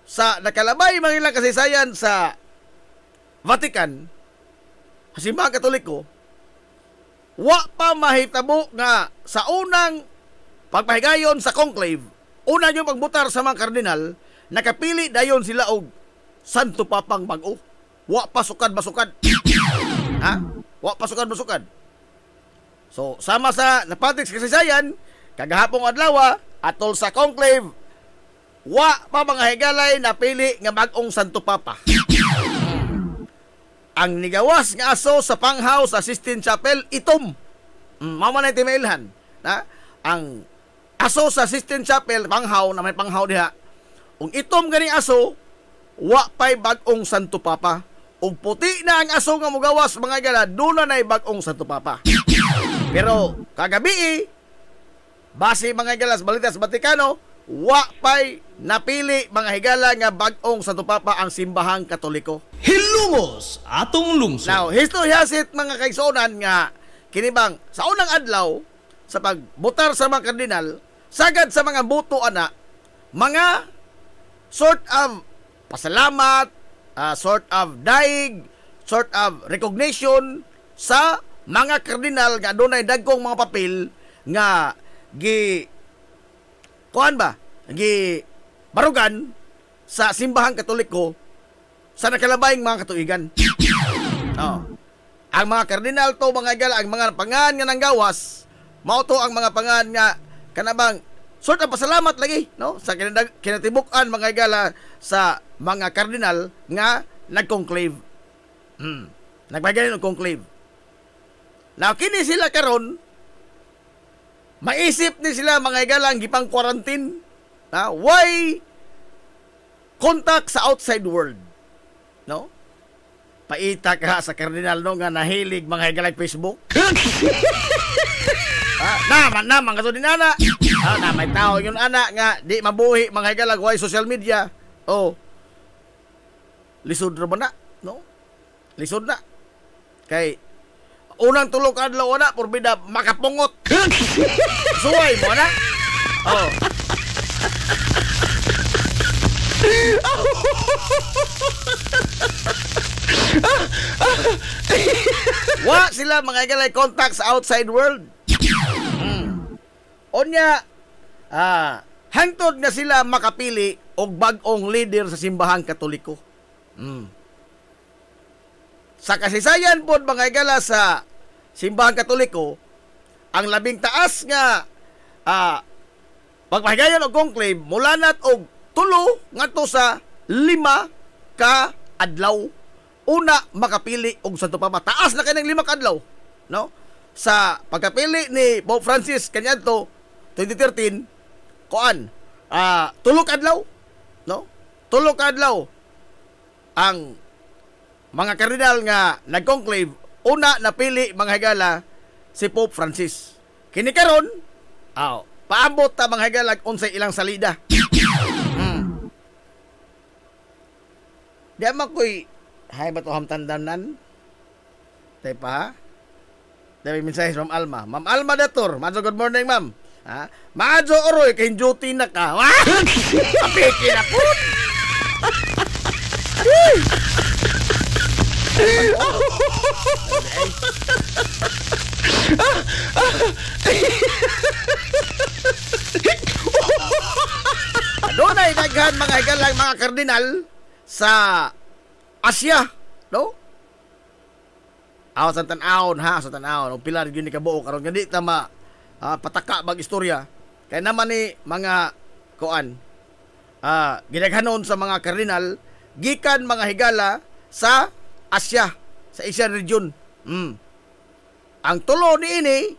sa nakalabay mga ilang kasaysayan sa Vatican, simbahang Katoliko, wa pa mahitabo nga sa unang pagpahigayon sa conclave, una yung pagbutar sa mga kardinal, nakapili dayon sila og Santo Papang bag-o. Wa pa sukad-basukad. Ha? Wa pa sukad-basukad. So, sama sa napatik sa kasaysayan, kagahapong adlaw, atol sa conclave, wa pa mga higalay na pili nga bag-ong Santo Papa. Ang nigawas nga aso sa panghaw sa Sistine Chapel, itom. Mama na timailhan. Na? Ang aso sa Sistine Chapel, panghaw, na may panghaw diha. Kung itom ganing aso, wa pa'y bag-ong Santo Papa. Ug puti na ang aso nga mugawas mga higala, doon na bag-ong Santo Papa. Pero kagabi, base mga higala sa balita sa Vaticano, wa pa'y napili mga higala nga bag-ong Santo Papa ang simbahang Katoliko. Hilungos atong lungsod. Now, history has it mga kaigsuonan nga kinibang sa unang adlaw sa pagbutar sa mga kardinal, sagad sa mga boto ana, mga sort of pasalamat, sort of daig, sort of recognition sa mga kardinal nga dunay dagkong mga papel nga gi barugan sa simbahang Katoliko sa nakalabayng mga katuigan. Ang mga kardinal to mga igala, ang mga pangan nga nanggawas, mao to ang mga pangan nga kanabang sort of pasalamat lagi, no, sa kinatibuk-an mga igala sa mga kardinal nga nag-conclave. Nagpagayon ng conclave. Now kini sila karon maisip ni sila mga igala ang gipang quarantine. Why contact sa outside world? No? Paita ka sa kardinal no nga nahilig mga higalag Facebook. Naman kaso din ana. Na may tao yun ana nga di mabuhi mga higalag why social media. Lisod ra ba na? No? Lisod na. Kay unang tulog adlaw na porbida makapungot. Suway mo na. Wa sila mga igalay contact sa outside world. Onya, hangtod nga sila makapili og bag-ong leader sa simbahang Katoliko. Sa kasaysayan pod mga igala sa simbahang Katoliko, ang labing taas nga pagpahigayon og conclave mulanat og 3 ngadto sa 5 ka adlaw una makapili og Santo Papa. Taas na kanang 5 ka adlaw, no? Sa pagkapili ni Pope Francis kaniadto 2013 kuan 3 ka adlaw, no? 3 ka adlaw ang mga kardinal nga nag-conclave. Una napili mga higala si Pope Francis. Kini karon paambot ta mga higala unsay ilang salida. Di man ko'y hay ba to hamtandanan? Tay pa? Dami mensahe Ma'am Alma. Ma'am Alma Dator. Madzo, good morning, ma'am. Madzo oroy kay duty na ka. Apiki na po. Adunay daghan mga higala mga kardinal sa Asya, no? Sa tan-awon ha, sa tan-awon. Og pila gyud ni kabuo karon gandi ta pataka bag istorya. Kay naman ni mga kuan gidaghanon sa mga kardinal gikan mga higala sa Asya, sa Asian region. Ang tulo niini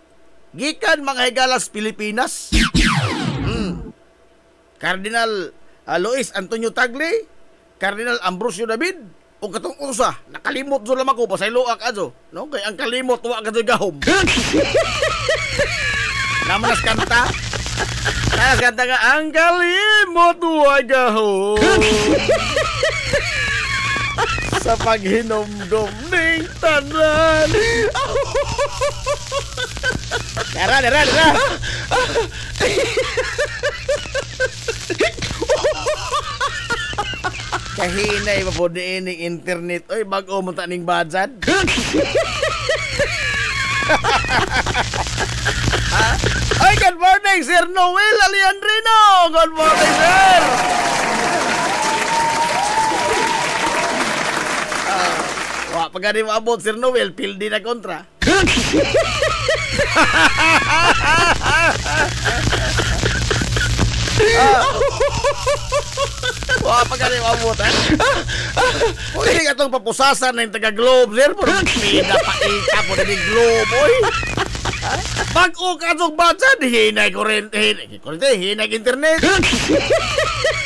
gikan mga higala sa Pilipinas. Cardinal Luis Antonio Tagle, Cardinal Ambrosio David, o katong usa, nakalimot zo lamang ko pa sa iluak ajo, no? Kay ang kalimot wa ka gahom. Namanas kanta. Namas kanta nga ang kalimot wa gahom. Sa paghinomdom ning tanan. Dara. Kahinay pa po diining internet. Oy, bago mo taning budget. Ay, good morning, Sir Noel Aliandrino. Good morning, sir. Pagkari mo abot, Sir Noel, pildi na kontra. Pagkari mo abot, ha? Pwede ka itong papusasan na yung taga-globe, sir. Pina pa ika po na yung globe, oy. Pag-o ka itong batsan, hinay internet.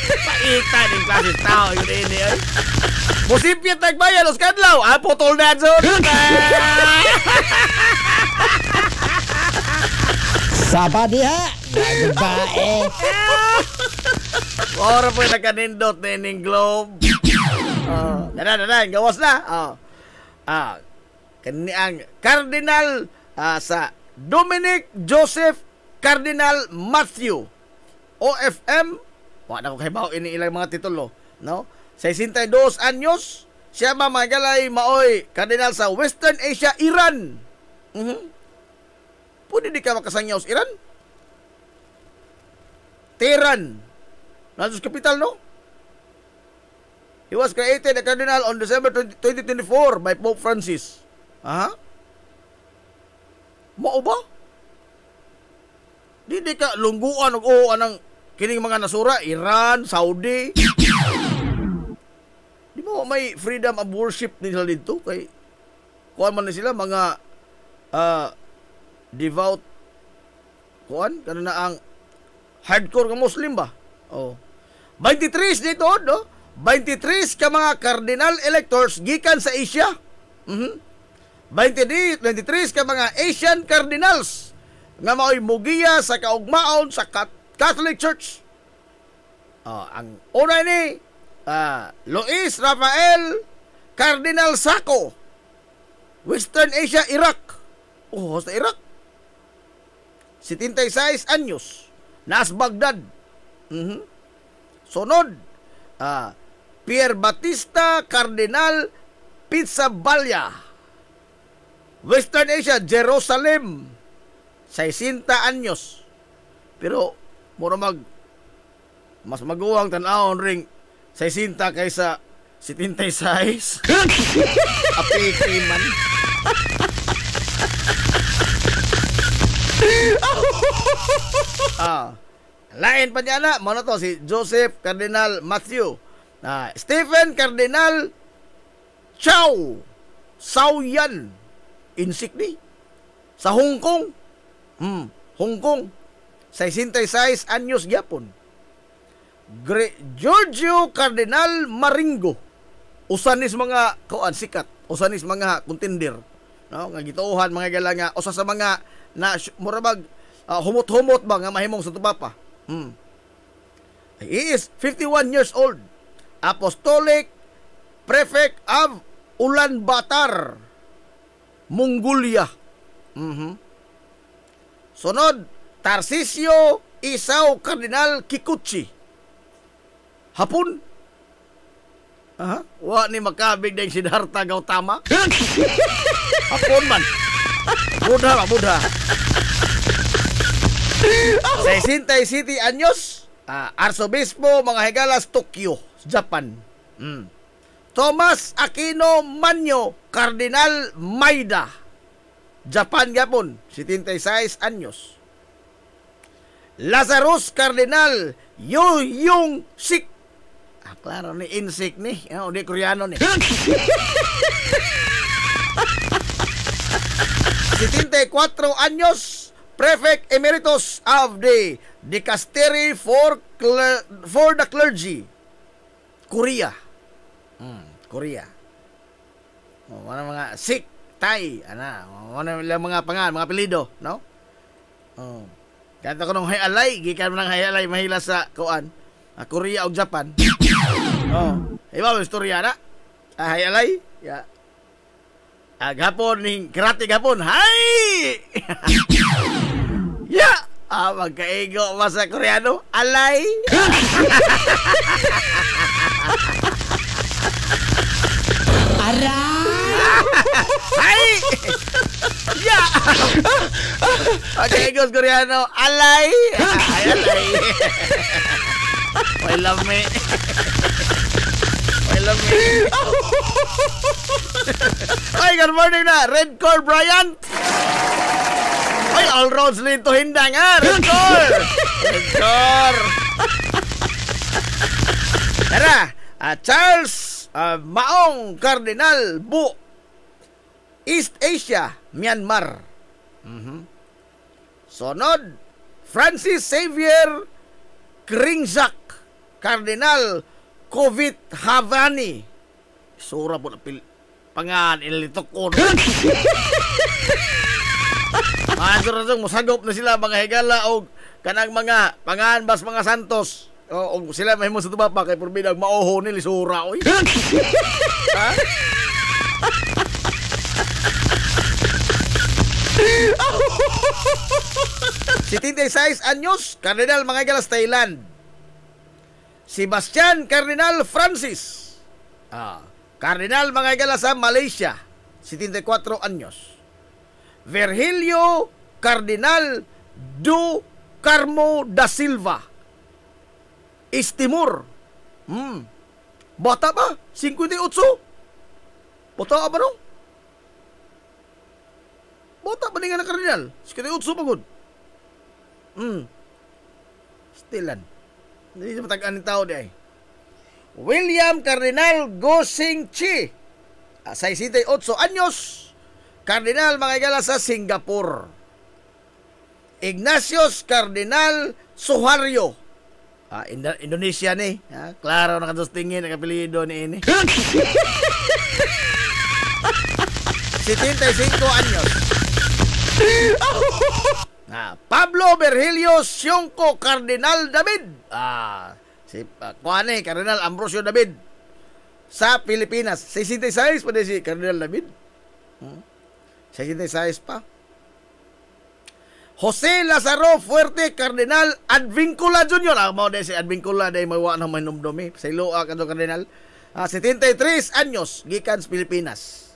Paita ng klases tao, yun ini, oy. Musipyat nagbayan, los kadlaw. Putol na dyan. Sapa diha, nagbae. Ora po yung nagkanindot na yung globe. Gawas na. Kani ang Cardinal sa Dominic Joseph Cardinal Matthew OFM. Wala ko kahibaw ini ilang mga titulo, no? 62 anyos, siya mamagalay maoy kardinal sa Western Asia, Iran. Pwede di ka makasangyaw sa Iran? Tehran. Nasus capital, no? He was created a cardinal on December 2024 by Pope Francis. Mao ba? Di ka lungguan o anang kining mga nasura, Iran, Saudi. Di mo may freedom of worship nila dito kay kuan man na sila mga devout kuan kana na ang hardcore nga Muslim ba? 23 dito, no? 23 ka mga cardinal electors gikan sa Asia. 23 ka mga Asian cardinals nga mao'y mugiya sa kaugmaon sa Catholic Church. Ang una ni Luis Rafael Cardinal Sacco, Western Asia, Iraq. Sa Iraq. 76 anyos. Nas Baghdad. Sunod, Pier Batista Cardinal Pizzaballa, Western Asia, Jerusalem. 60 anyos. Pero mura mas maguwang tan-awon ring 60 kaysa 76. Apiki man. Lain pa niya na, ano to, si Joseph Cardinal Matthew, Stephen Cardinal Chow Sauyan Insigni sa Hong Kong. Hong Kong 66 anyos gyapon. Giorgio Cardinal Maringo, usanis mga sikat, usanis mga contender, no, nga gituohan mga gala nga usa sa mga na murabag humot-humot ba nga mahimong sa tubapa. He is 51 years old. Apostolic Prefect of Ulaanbaatar, Mongolia. Sunod, Tarcisio Isao Cardinal Kikuchi, Hapon. Wa ni makabig ding Siddhartha Gautama. Hapon man. Buddha. 67 anyos, Arsobispo mga Higalas, Tokyo, Japan. Thomas Aquino Manyo, Cardinal Maida, Japan gapon, 76 anyos. Lazarus Cardinal Yoyong Sik. Klaro ni Insik ni, di Koreano ni. 74 anyos, Prefect Emeritus of the Dicastery for the Clergy, Korea. Korea. Ano mga Sik, Thai, ano mga pangalan, mga apelyido, no? Kanto ko nung hayalay, gikan mo ng hayalay mahila sa kuan, Korea o Japan. Iba mo istorya na? Hayalay? Ya. Gapon ning karate gapon. Hay! Ya! Magkaigo ba sa Koreano? Alay! Hay! Ya! Magkaigo sa Koreano? Alay! Alay! May lami. Ay, good morning na, Red Core Bryant. Ay, all roads lead to Hindang, Red Core. Tara, Charles Maong Cardinal Bu, East Asia, Myanmar. Sonod, Francis Xavier Kringzak, Cardinal Kovit Havani. Sura po na pangan ilitok ko. Mansur musagop na sila mga higala o kanang mga pangan bas mga santos. O sila mahimo sa tuba pa kay porbidag maoho ni lisura oy. Ha? Si 76 anyos, Cardinal mga higala sa Thailand. Sebastian Cardinal Francis, Cardinal mga higala sa Malaysia, 74 anyos. Virgilio Cardinal Do Carmo da Silva, East Timor. Bata ba? 58? Bata ba nung? Bata ba nga na Cardinal? 58 pa gud. Stilan. Hindi sa matagaan ng tao di ay. William Cardinal Go Sing Chi, 68 anyos, Cardinal mga higala sa Singapore. Ignatius Cardinal Suharyo, Indonesia ni. Klaro na kadustingin ang apelyido ni ini. 75 anyos. Pablo Virgilio Sionco Cardinal David, si kuane Cardinal Ambrosio David sa Pilipinas, 66 pa din si Cardinal David. 66 pa. Jose Lazaro Fuerte Cardinal Advincula Jr. Mo din si Advincula day mawa na manumdumi sa Iloa kadto Cardinal. 73 anyos gikan sa Pilipinas.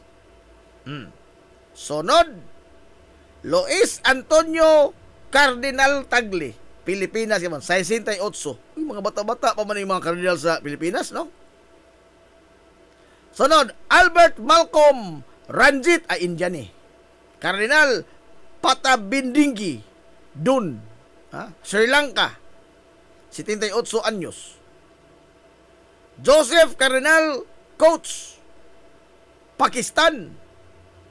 Sunod, Luis Antonio Cardinal Tagle, Pilipinas yaman 68. Uy, mga bata-bata pa man yung mga kardinal sa Pilipinas, no? Sunod, Albert Malcolm Ranjit ay Indian eh. Kardinal Patabindingi Dun, Sri Lanka, 78 anyos. Joseph Cardinal Coates, Pakistan,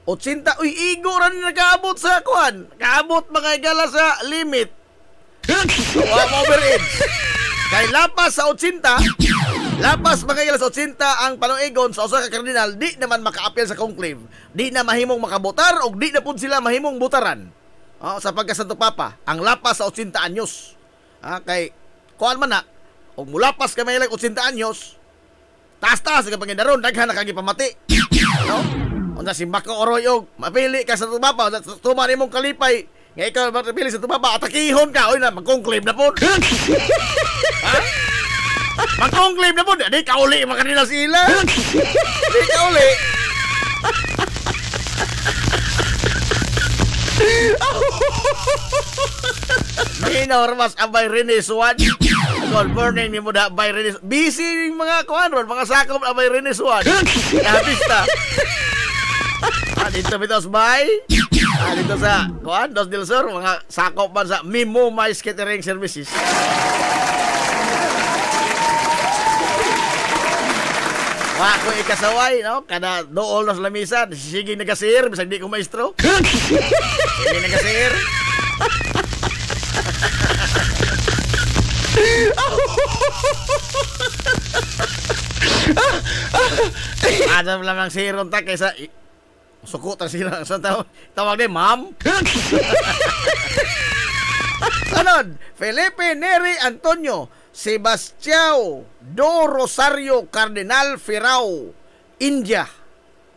80. Uy, igo rin nakaabot sa kuan. Kaabot mga igala sa limit. Overage. Kay lapas sa 80, lapas mga igala sa 80 ang panuigon sa usa ka kardinal, di naman makaapil sa conclave. Di na mahimong makabotar o di na pud sila mahimong butaran. Sa pagkasanto papa, ang lapas sa 80 anyos. Kay kuan man na, og mulapas ka may 80 anyos, taas-taas ka pangindaron, daghan na kagi pamati. No? Unsa si Mako Oroyog, mapili ka sa tubaba, tuman imong kalipay, nga ikaw mapili sa tubaba, atakihon ka, oy na, mag-conclave na po. Mag-conclave na po, di ka uli, makanila sila. Di ka uli. Minor mas abay Reneswan. Good morning ni mo da abay Reneswan. Busy mga kuan ron, mga sakop abay Reneswan. Napista. Dito bitos bay. Dito sa kuan Dos del Sur, mga sakop man sa Mimo My Catering Services. Wa ko ikasaway, no? Kada dool na sa lamisa, sige nagasir, bisag di ko maestro. Sige nagasir. Adam lang ang siron ta kaysa suko ta sila sa tawag ni ma'am. Sunod, Felipe Neri Antonio Sebastião do Rosario Cardinal Ferrao, India,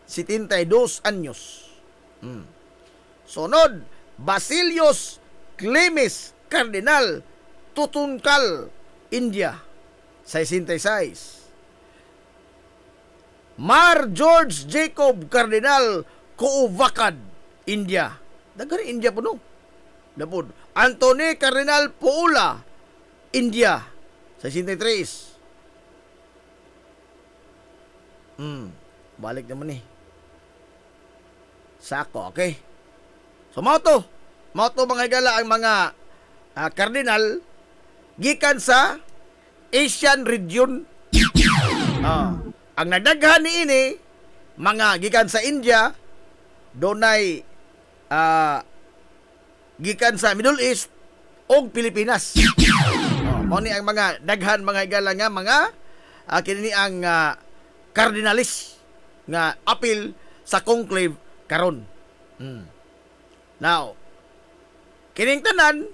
72 anyos. Sunod, Basilios Clemes Cardinal Tutunkal, India, 66. Mar George Jacob Cardinal Kouvakad, India. Dagari India po no. Napod. Anthony Cardinal Poula, India, 63. Balik naman eh. Sako, okay. So, Mauto mga igala ang mga kardinal gikan sa Asian region. Ang nagdaghan ni ini mga gikan sa India, donay gikan sa Middle East o Pilipinas. Mo ni ang mga daghan mga igala nga mga kini ang cardinalis nga apil sa conclave karon. Now, kining tanan,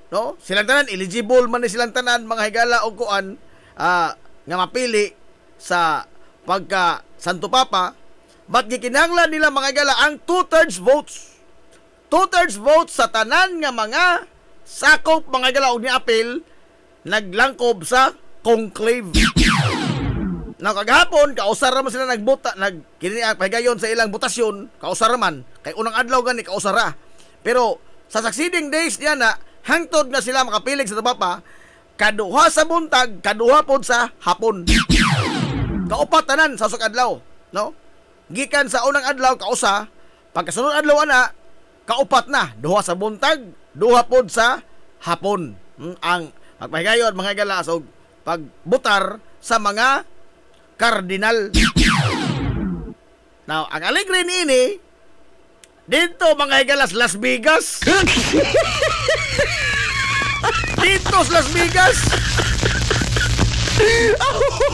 no? Silang tanan eligible man ni silang tanan mga higala og kuan nga mapili sa pagka Santo Papa, but gikinahanglan nila mga higala ang 2/3 votes. 2/3 votes sa tanan nga mga sakop mga higala og niapil naglangkob sa conclave. Now kagahapon kausar man sila nagbuta kini ang pahigayon sa ilang butasyon, kausar man kay unang adlaw gani kausara. Pero sa succeeding days niya na hangtod na sila makapilig sa Papa, kaduha sa buntag, kaduha pod sa hapon. Kaupat tanan sa usag adlaw, no? Gikan sa unang adlaw kausa, pagkasunod adlaw ana, kaupat na, duha sa buntag, duha pod sa hapon. Ang magpahigayon mga igala sa pagbutar sa mga kardinal. Now, ang alegre ni ini dito mga higalas Las Vegas. Dito sa Las Vegas.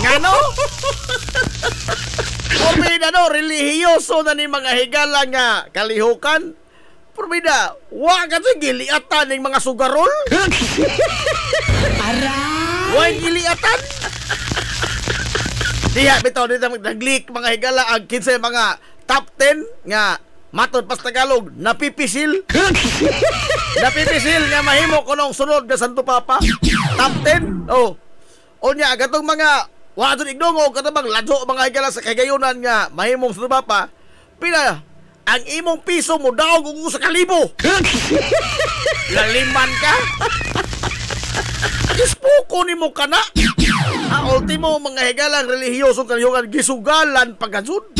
Ngano? Purbida no, relihiyoso na ni mga higala nga kalihukan. Purbida, wa ka to giliatan ng mga sugarol. Wa giliatan. Diha bitaw dito naglik mga higala ang 15 mga top 10 nga matod pas Tagalog napipisil. Napipisil nga mahimo kunong sunod nga Santo Papa. Top 10. Unya gatong mga wa to igdongo katabang ladyo mga higala sa kagayunan nga mahimong Santo Papa. Pila ang imong piso mo daog og sa kalibo. Laliman ka. Ispuko ni mo ka na. Ultimo mga higalang relihiyosong kalihungan gisugalan pagkasud.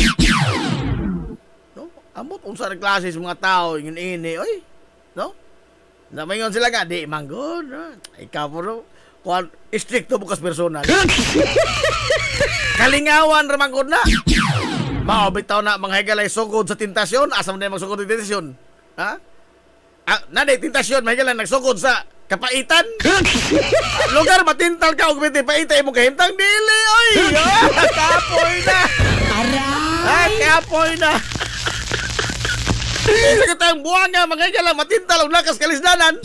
No? Amot unsa ra klase sa mga tao ini oy. No? Namayon sila nga di manggod. No? Ikaw puro kuan stricto bukas personal. Kalingawan ra manggod na. Mao bitaw na mga higalay sugod sa tentasyon, asa man magsugod sa tentasyon? Ha? Naday tentasyon mahigalan nagsugod sa kapaitan. Lugar matintal ka og biti paitay mo kahimtang dili oy. Kapoy na. Kapoy na. Sa katang buwanga mga higalan matintal og lakas kalisdanan.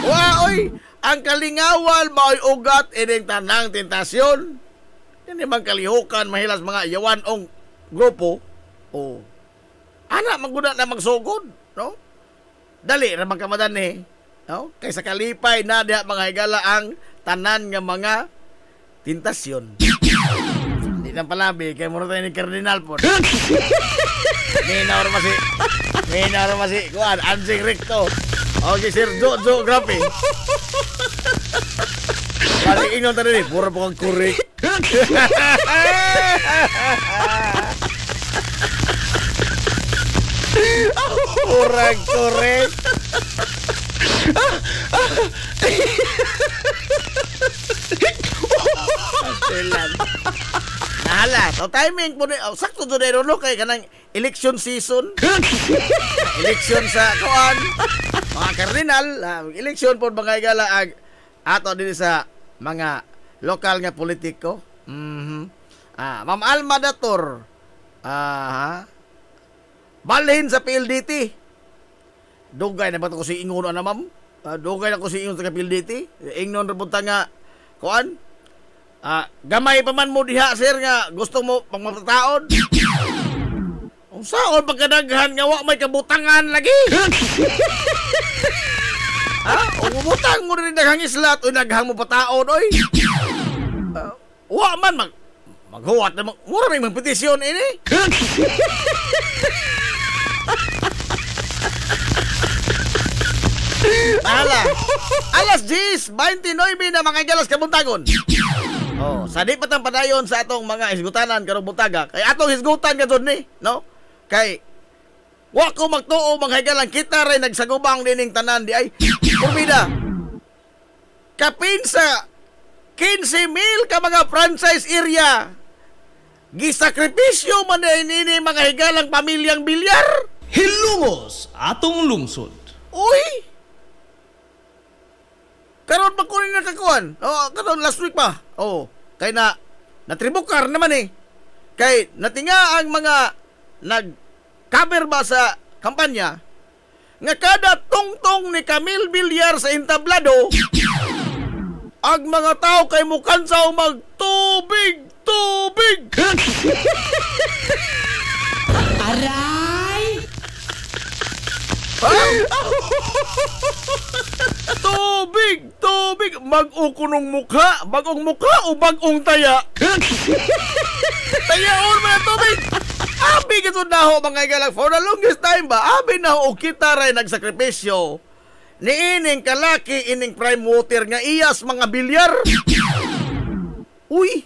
Wa oy, ang kalingawan mao'y ugat ining tanang tentasyon. Hindi man kalihukan mahilas mga yawanong grupo. Oh. Ana maguna na magsugod, no? Dali ra magkamadan ni. No? Kaysa kalipay na diha mga higala ang tanan nga mga tentasyon. Di na palabi kay muro tayo ni Cardinal po. Minaw masi. Kuan Anjing Recto. Okay, Sir Jojo Grabe. Pati ingon tadi ni pura pokok kurik. Kurang korek. Nahala, so timing po sakto to dero no kay kanang election season. Election sa kuan. Mga kardinal, election po mga igala ato din sa mga lokal nga politiko. Ma'am Alma Dator. Balhin sa PLDT. Dugay na ba ko si ingon na ma'am? Dugay na ko si ingon sa PLDT. Ingnon ra punta nga kuan. Gamay pa man mo diha sir nga gusto mo pangmatataon. Unsaon pagkadaghan nga wa may kabutangan lagi? Umutang mo rin daghang islat o daghang mo pataon oy. Wa man maghuwat na mura may magpetisyon ini. Alas 10:29 na mga galas kabuntagon. Sa di patang padayon sa atong mga isgutanan karong buntaga. Kay atong isgutan ka dun ni, no? Kay wa ko magtuo mga higalang kita ray nagsagubang dining tanan di ay kurbida. Kapin sa 15,000 ka mga franchise area. Gisakripisyo man ini mga higalang pamilyang bilyar. Hilungos atong lungsod. Uy! Karon pa ko rin nakakuan. Karon last week pa. Kay natribukar naman eh. Kay natinga ang mga nag-cover ba sa kampanya nga kada tungtong ni Camille Villar sa entablado ang mga tao kay mukansaw magtubig. Aray! Tubig! Mag-ukunong mukha? Bagong mukha o bagong taya? Tayaon mo na tubig! Abi ka na ho mga igalang for the longest time ba? Abi na ho kita rin nagsakripisyo ni ining kalaki ining prime water nga iyas mga bilyar. Uy!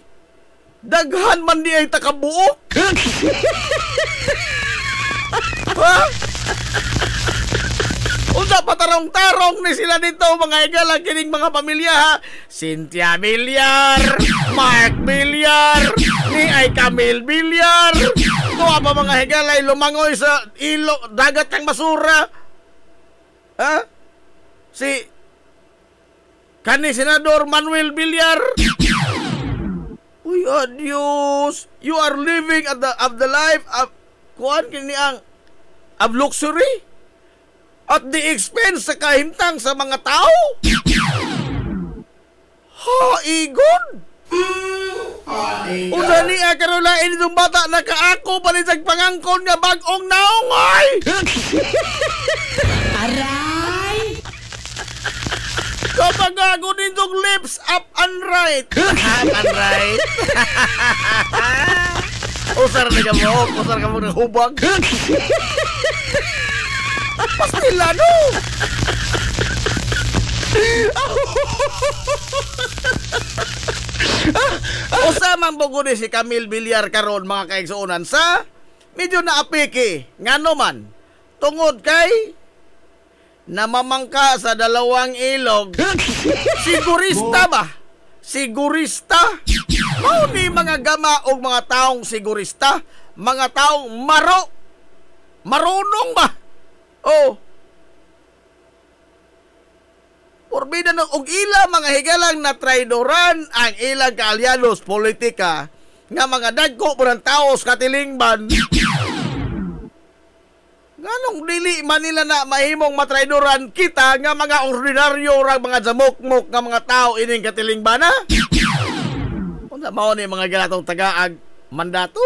Daghan man di ay takabuok! Ha? Unsa patarong-tarong ni sila dito mga igalang kining mga pamilya ha? Cynthia Villar, Mark Villar, ni ay Camille Villar. Tuwa pa mga higalay lumangoy sa ilo, dagat ng basura. Ha? Si kani Senador Manuel Villar. Uy, adios. You are living at the life of kuan kini ang of luxury at the expense sa kahimtang sa mga tao. Igon. Unsa ni karon lain itong bata nakaako pa rin sa pangangkon nga bag-ong naungoy. Aray! Kapag ako nitong lips up and right. Up and right. Usar na ka mo ng hubag. Pastila no. Usamang bugod si Camille Villar karon mga kaigsuonan sa medyo naapiki ngano man tungod kay namamangka sa dalawang ilog. Sigurista ba? Sigurista? Mao ni mga gama og mga taong sigurista, mga taong marunong ba? Oh. Porbida ng og ila mga higalang na traidoran ang ilang kaalyanos politika nga mga dagko purang taos katilingban. Ganong dili man nila na mahimong matraidoran kita nga mga ordinaryo ra mga jamokmok nga mga tao ining katilingbana. Unsa mao ni mga galatong tagaag mandato?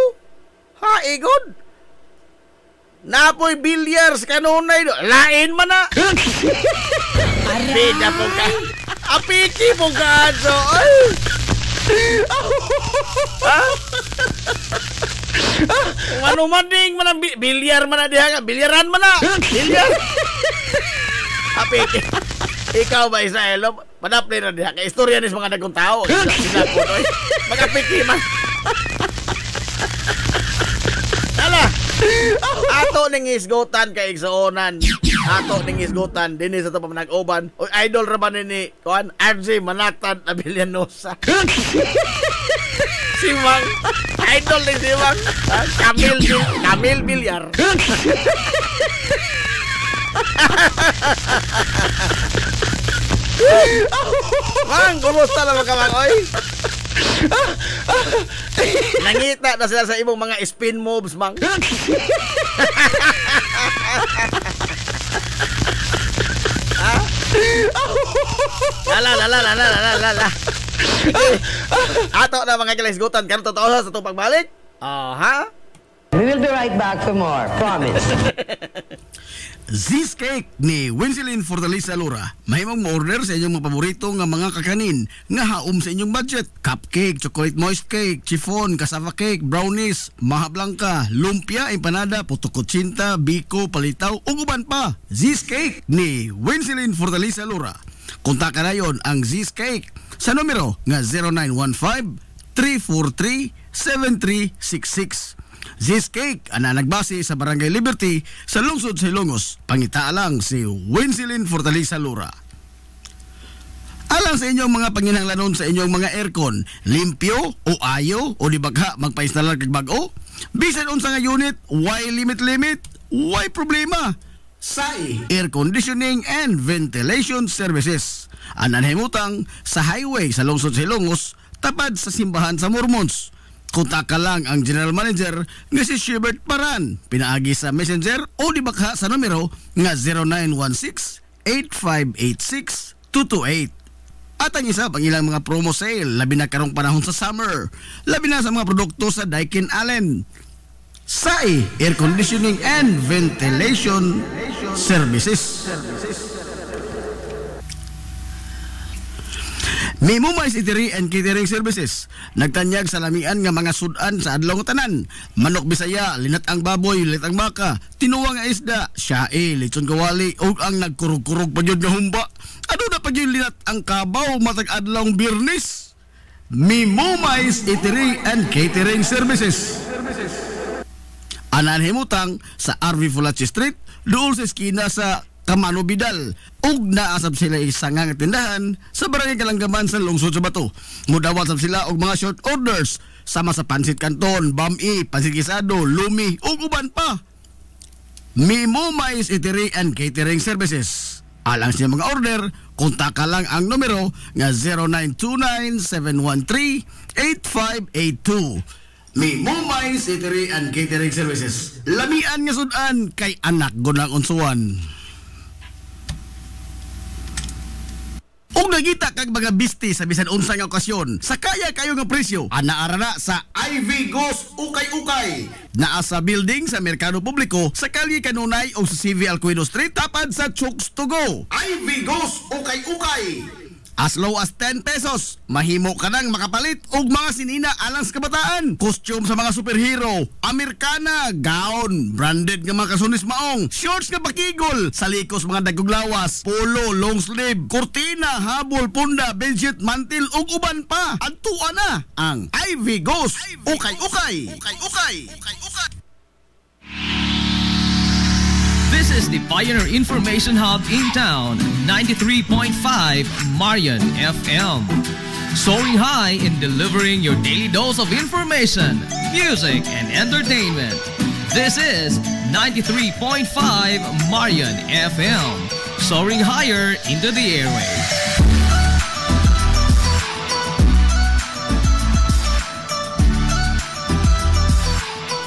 Ha, igod. Napoy bilyars kanunay do. Lain man na. Bida po ka. Apiki po ka, so. Ay. Ha? Kung ano man ding man bilyar man na diha ka. Bilyaran man na. Bilyar. Apiki. Ikaw ba, Israel? Padaplay na diha ka. Istorya nis mga nagong tao. Sila po, no? Mag-apiki man. Tala. Ato ning isgutan kay igsuonan. Ato ning isgutan dinhi sa to nag-uban. Oy idol ra ba ni kuan RJ Manatan Abilianosa. Si Mang idol ni si Mang Camille Villar. Mang, kumusta naman ka, Mang? Oy? Nangita na sila sa imong mga spin moves, Mang. Ha? Lala. Ato na mga kalaisgutan, karon totoo sa itong pagbalik? Ha? We will be right back for more. Promise. Z's Cake ni Winsilin Fortaleza Lura. Mahimong ma-order sa inyong mga paborito nga mga kakanin nga haom sa inyong budget. Cupcake, chocolate moist cake, chiffon, cassava cake, brownies, maha blanca, lumpia, empanada, puto kutsinta, biko, palitaw, ug uban pa. Z's Cake ni Winsilin Fortaleza Lura. Kontakan na yon ang Z's Cake sa numero nga 0915-343-7366. Z's Cake ana nagbase sa Barangay Liberty sa lungsod sa Ilongos. Pangitaa lang si Winsilin Fortaleza Lura. Alang sa inyong mga panginahanglanon sa inyong mga aircon, limpyo o ayo o di bagha magpa-installer kag bag-o? Bisan unsa nga unit, why limit? Why problema? SAI Air Conditioning and Ventilation Services. Anan himutang sa highway sa lungsod sa Ilongos, tapad sa simbahan sa Mormons. Kontak ka lang ang General Manager nga si Shubert Paran. Pinaagi sa Messenger o di bakha sa numero nga 0916-8586-228. At ang isa pang ilang mga promo sale, labi na karong panahon sa summer, labi na sa mga produkto sa Daikin Allen. SAI Air Conditioning and Ventilation Services. Mimo Mais Eatery and Catering Services. Nagtanyag sa lamian nga mga sudan sa adlaw nga tanan. Manok Bisaya, linat ang baboy, linat ang baka, tinuwa nga isda, syae, lechon kawali, ug ang nagkurog-kurog pa jud nga humba. Ano na pa jud linat ang kabaw matag adlaw Biyernes. Mimo Mais Eatery and Catering Services. Anan himutang sa RV Fulachi Street, dool sa eskina sa Kamano Bidal. Ug naasab sila isang nga tindahan sa Barangay Kalanggaman sa lungsod sa Bato. Mudawat sab sila og mga short orders sama sa Pansit Canton, Bami, Pansit Gisado, Lumi ug uban pa. Mimo Mais Eatery and Catering Services. Alang siya mga order, kontak lang ang numero nga 0929-713-8582. Mimo Mais Eatery and Catering Services. Lamian nga sudan kay anak gunang unsuan. Kung nagita kag mga bisti sa bisan unsa nga okasyon, sa kaya kayo nga presyo, anaara na sa Ivy Ghost Ukay-Ukay. Naa sa building sa Merkado Publiko, sa Kalye Kanunay o sa CV Alcuino Street, tapad sa Chooks to Go. Ivy Ghost Ukay-Ukay. As low as 10 pesos, mahimo ka nang makapalit og mga sinina alang sa kabataan. Costume sa mga superhero, Amerikana, gown, branded nga mga kasunis maong, shorts nga bakigol, salikos mga dagkog lawas, polo, long sleeve, kurtina, habol, punda, bedsheet, mantil ug uban pa. Adtuan na ang Ivy Ghost. Ukay-ukay. This is the Pioneer Information Hub in town, 93.5 Marian FM. Soaring high in delivering your daily dose of information, music, and entertainment. This is 93.5 Marian FM. Soaring higher into the airwaves.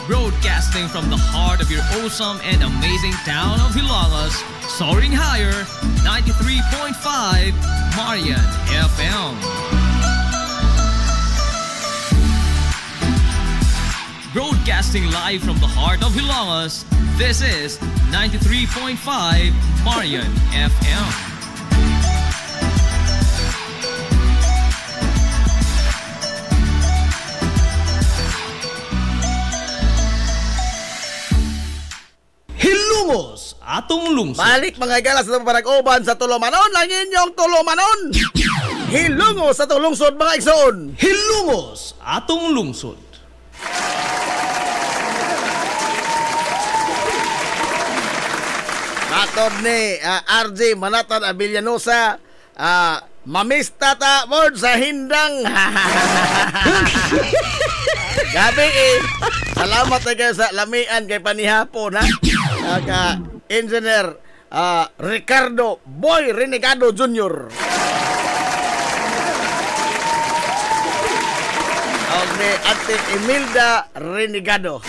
Broadcasting from the heart of your awesome and amazing town of Hilangas, soaring higher, 93.5 Marian FM. Broadcasting live from the heart of Hilangas, this is 93.5 Marian FM. Hilungos atong lungsod. Balik mga igala sa panag-uban sa Tulumanon, lang inyong Tulumanon. Hilungos sa atong lungsod mga igsoon. Hilungos atong lungsod. Matod ni RJ Manatan Abilianosa, mamista ta mod sa hindang. Gabi salamat na kayo sa lamian kay panihapon ha. Ka Engineer Ricardo Boy Renegado Jr. Og ni Ate Imelda Renegado.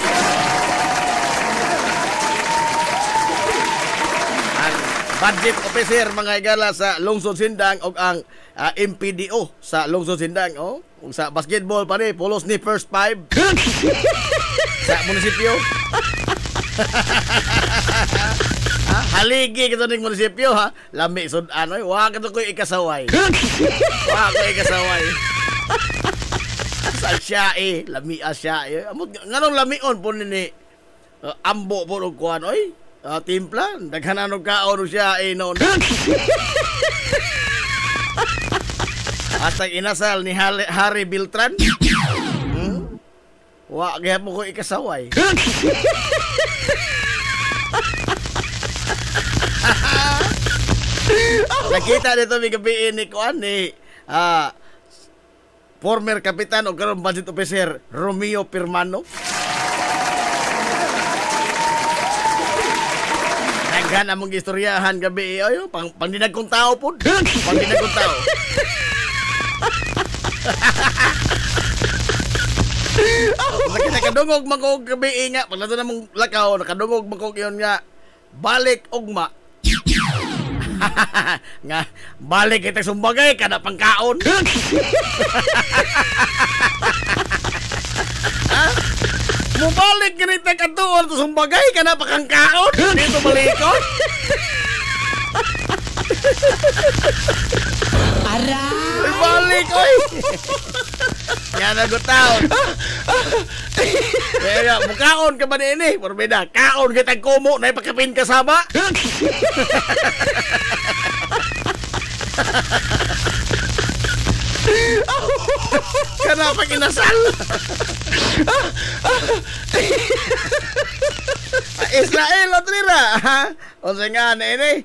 Ang budget officer mga igala sa Lungsod Sindang og ang MPDO sa Lungsod Sindang ug sa basketball pa ni pulos ni first five sa munisipyo. Haligi kito ning munisipyo ha. Lami sudan oy, wa ka to koy ikasaway. Wa ko ikasaway. Sa siya lami asya amot nganong lamion po ni ambo po og kuan oy. Timpla, daghanan og kaon siya noon. Hasta inasal ni Harry Beltran. Wa gaya mo ko ikasaway. Nakita dito may gabi ni kuan ni former kapitan o karon budget officer Romeo Pirmano. Daghan among istoryahan gabi ayo pangdinag kong tao pod. Pangdinag kong tao. Nakadungog magog gabi nga paglato na mong lakaw nakadungog magog yon nga balik ugma. Nga balik kita sumbagay kada pangkaon. Mubalik ganito katuon to sumbagay kada pangkaon dito balikon. Aray! Balik oy. Nga nagutaon. Kaya mukaon ka ba ini? Porbida, kaon kita kumo na ipakapin kasama. Kenapa kinasal? Israel o trira. O nga na ini.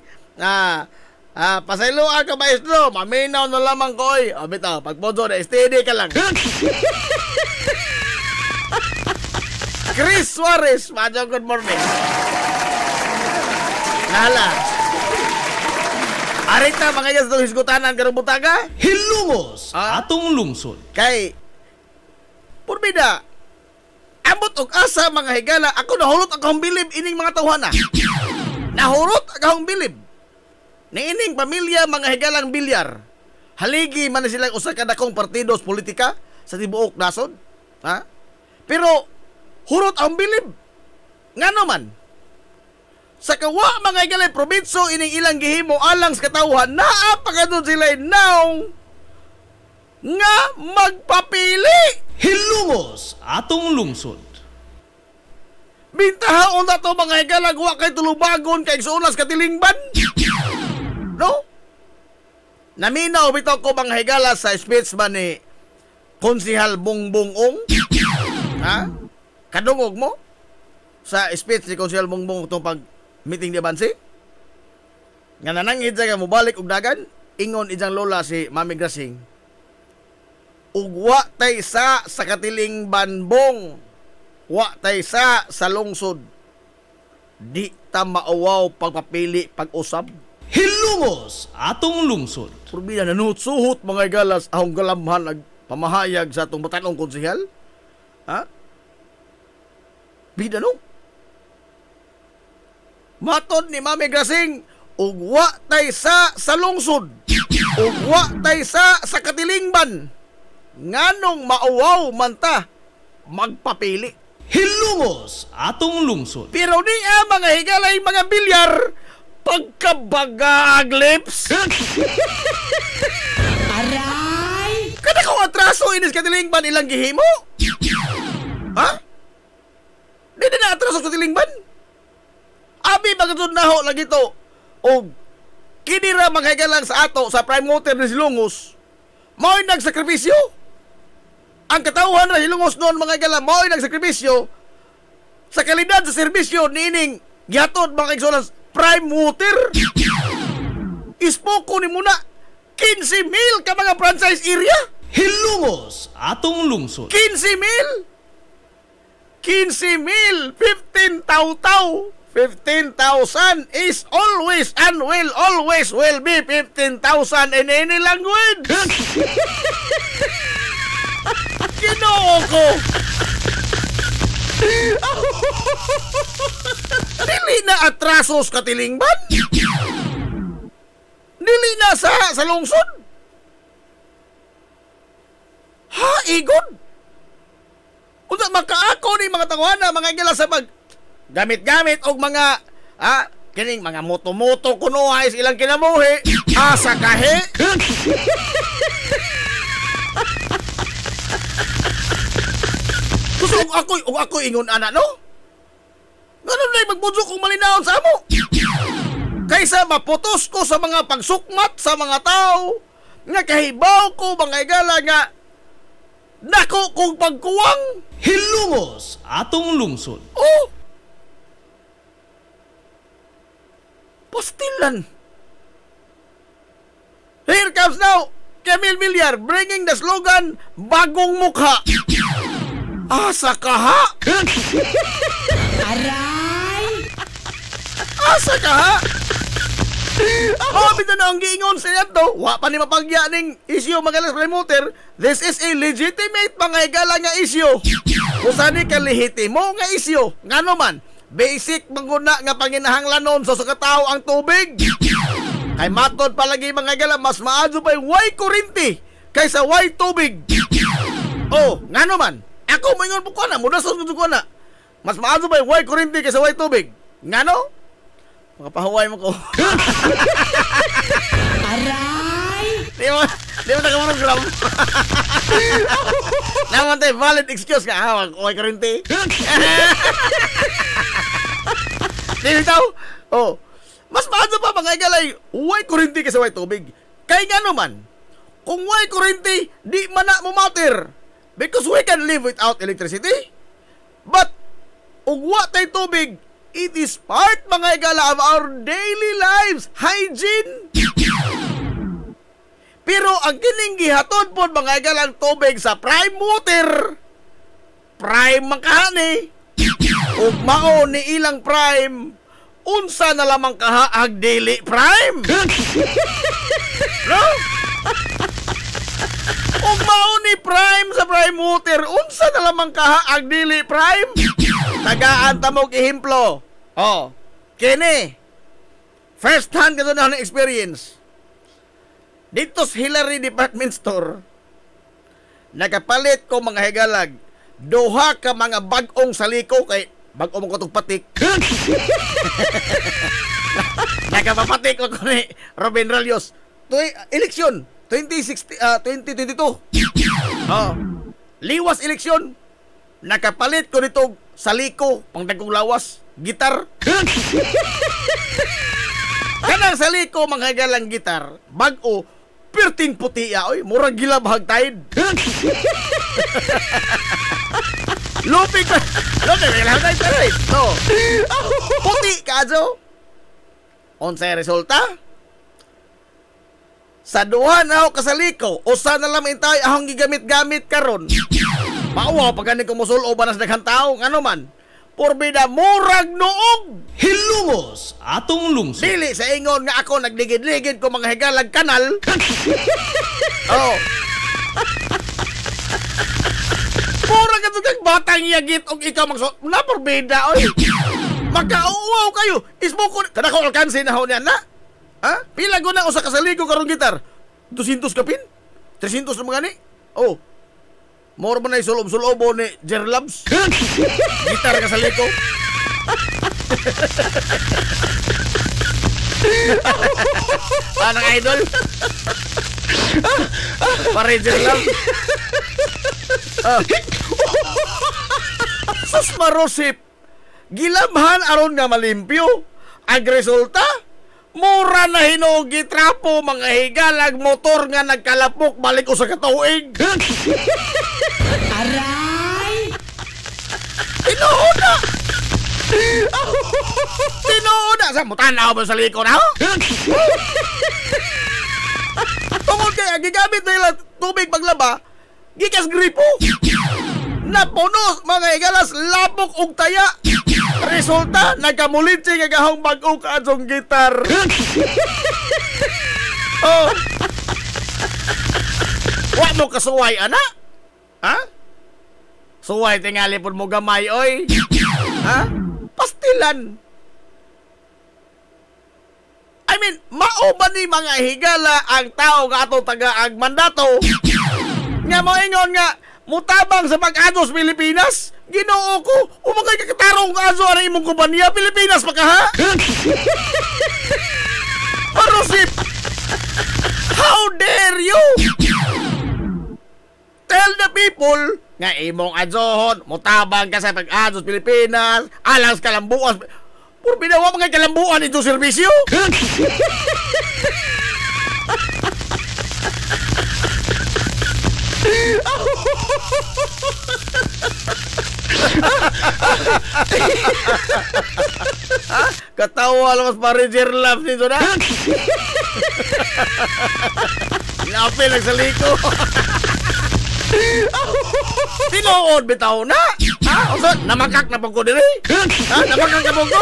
Pasaylo ka maestro, maminaw na lamang ko oy. O bitaw, pagpodo na steady ka lang. Chris Suarez, Madyo, good morning. Lala. Arita mga yan sa itong hisgutanan karong butaga. Hilungos atong lungsod. Kay Purbida, ambot og asa mga higala, ako nahulot akong bilib ining mga tawhana. Nahulot akong bilib. Niining pamilya mga higalang bilyar. Haligi man silang usa ka dakong partidos politika sa tibuok nasod. Pero hurot ang bilib. Ngano man? sa kawa mga higalay probinsyo ining ilang gihimo alang sa katawhan, naa pa kadto sila naong nga magpapili. Hilungos atong lungsod. Bintahaon na to mga higalag, wa kay tulubagon kay sunas katilingban. No? Naminaw bitaw ko mga higala sa speech ba ni Konsihal Bongbong Ong? Ha? Kadungog mo? Sa speech ni Konsihal Bongbong itong pag-meeting ni Bansi? Nga nanangid siya ka mubalik og dagan, ingon ijang lola si Mami Grasing. Ugwa tay sa katiling banbong, wa tay sa lungsod. Di ta maawaw pagpapili pag-usab. Hilungos atong lungsod. Probina nanutsuhot mga galas ahong galamhan ag pamahayag sa atong batanong konsehal. Ha? Bida no? Matod ni Mami Grasing, ugwa tay sa lungsod. Ugwa tay sa katilingban. Nganong mauwaw man ta magpapili. Hilungos atong lungsod. Pero di mga higalay mga bilyar pagkabagag lips. Aray! Kada ko atraso inis katilingban ilang gihimo? Ha? Di na atraso sa katilingban? Abi bagatod naho lagi to. O kinira mga higalang sa ato sa prime water ni Silungos. Mao'y nagsakripisyo. Ang katauhan na Hilungos noon mga higala, mao'y nagsakripisyo sa kalidad sa serbisyo niining gihatod mga igsolas prime water. Ispoko ni muna 15,000 ka mga franchise area. Hilungos atong lungsod. 15,000 15 taw-taw. 15,000 is always and will always will be 15,000 in any language. Ginoo ko. Dili na atrasos katilingban. Dili na sa lungsod. Ha, igod. Unsa makaako ni mga tangwana mga igala sa pag gamit-gamit og mga kining mga moto-moto kuno ay ilang kinamuhi asa kahe. Gusto og ako ingon ana no? Ganun na magbudzok kong malinawon sa amo. Kaysa maputos ko sa mga pagsukmat sa mga tao nga kahibaw ko mga igala nga nako kong pagkuwang. Hilungos atong lungsod. Oh! Pastilan. Here comes now Camille Villar bringing the slogan bagong mukha. Asa ka ha? Aray! Asa ka ha? Bito na ang giingon sa yato, wa pa ni mapagya ning isyu magalas promoter. This is a legitimate mga higala nga isyu. Usani ka lehitimo nga isyu. Ngano man, basic manguna nga panginahanglanon sa sukataw ang tubig. Kay matod palagi mga higala, mas maadyo pa way kurinti kaysa way tubig. Oh, ngano man, ako moingon po ko na, mudason ko na. Mas maadyo pa way kurinti kaysa way tubig. Ngano? Makapahuway mo ko. Aray! Di mo nakaprogram. Naman tayo, valid excuse ka. Okay ka rin, te. Di tao? Oh. Mas maadyo pa mga igalay, huwag kurinti ka sa white tubig. Kaya nga naman, kung huwag kurinti, di man na mo matter. Because we can live without electricity. But, kung huwag tayo tubig, it is part mga igala of our daily lives. Hygiene. Pero ang kining gihatod po mga igalang tubig sa prime water, prime makahani, ug mao ni ilang prime, unsa na lamang kahaag daily prime. No? Ug mao ni prime sa prime water, unsa na lamang kahaag daily prime. Tagaan ta mo ehemplo. Oh, kini. First hand ka na experience. Dito sa Hillary Department Store, nagapalit ko mga higalag, duha ka mga bag-ong saliko kay Bago mo ko itong patik. Nakapapatik ko ni Robin Ralios. Eleksyon, 2022. Liwas eleksyon. Nakapalit ko nito saliko, pangdagkong lawas, gitar. Kanang saliko, mga galang gitar, bago, pirting puti oy, murag gilabhag tide. Lupig pa. Lupig lang tayo tayo. So, puti ka, Jo. Unsay resulta? Sa duha na ako kasaliko, usa na lang intay ahong gigamit-gamit karon. Maawa pag ganing kumusulo banas daghang tawo, ano man. Porbida murag noog. Hilungos atong lungsod. Dili sa ingon nga ako nagligid-ligid ko mga higalag kanal. Oh. Murag atong batang yagit og ikaw na porbida oy. Magkauwaw kayo. Ismo ko kada ko alkansi na ho niyan na. Ha? Pila ko na usa ka saliko karong gitar? 200 kapin? 300 na mga ni? Oh. More man ay sulob-sulobo ni Jerlabs. Gitar ka saliko. Parang idol. Pare Jerlabs. Sus marosip. Gilabhan aron nga malimpyo. Ang resulta, mura na hinugi trapo mga higalag motor nga nagkalapok balik o sa katuig. Aray! Tinuuna! Tinuuna! Sa mutanaw ba sa liko na? Tungkol kaya gigamit nila tubig paglaba, gikas gripo. Napunos mga higalas lapok og taya. Resulta, nagkamulitsi nga gahong bag-o ka adsong gitar. Oh. Wa mo kasuway, ana? Ha? Suway tingali po mo gamay, oy. Ha? Pastilan. I mean, mao ba ni mga higala ang tao nga ato taga-ag mandato? Nga mo ingon nga, mutabang sa pag-ados Pilipinas? Ginoo ko, umagay kakatarong aso ang imong kumpanya, Pilipinas pa ka ha? Parosip! How dare you? Tell the people nga imong adzohon, mutabang ka sa pag-ados Pilipinas, alang sa kalambuan. Puro binawa mga kalambuan ito servisyo? Katawa lang mas pare Jerlabs nito na. Napil lang sa liko. Tinuod bitaw na. Ha? Usa namakak na pag ko diri. Ha? Namakak na pag ko.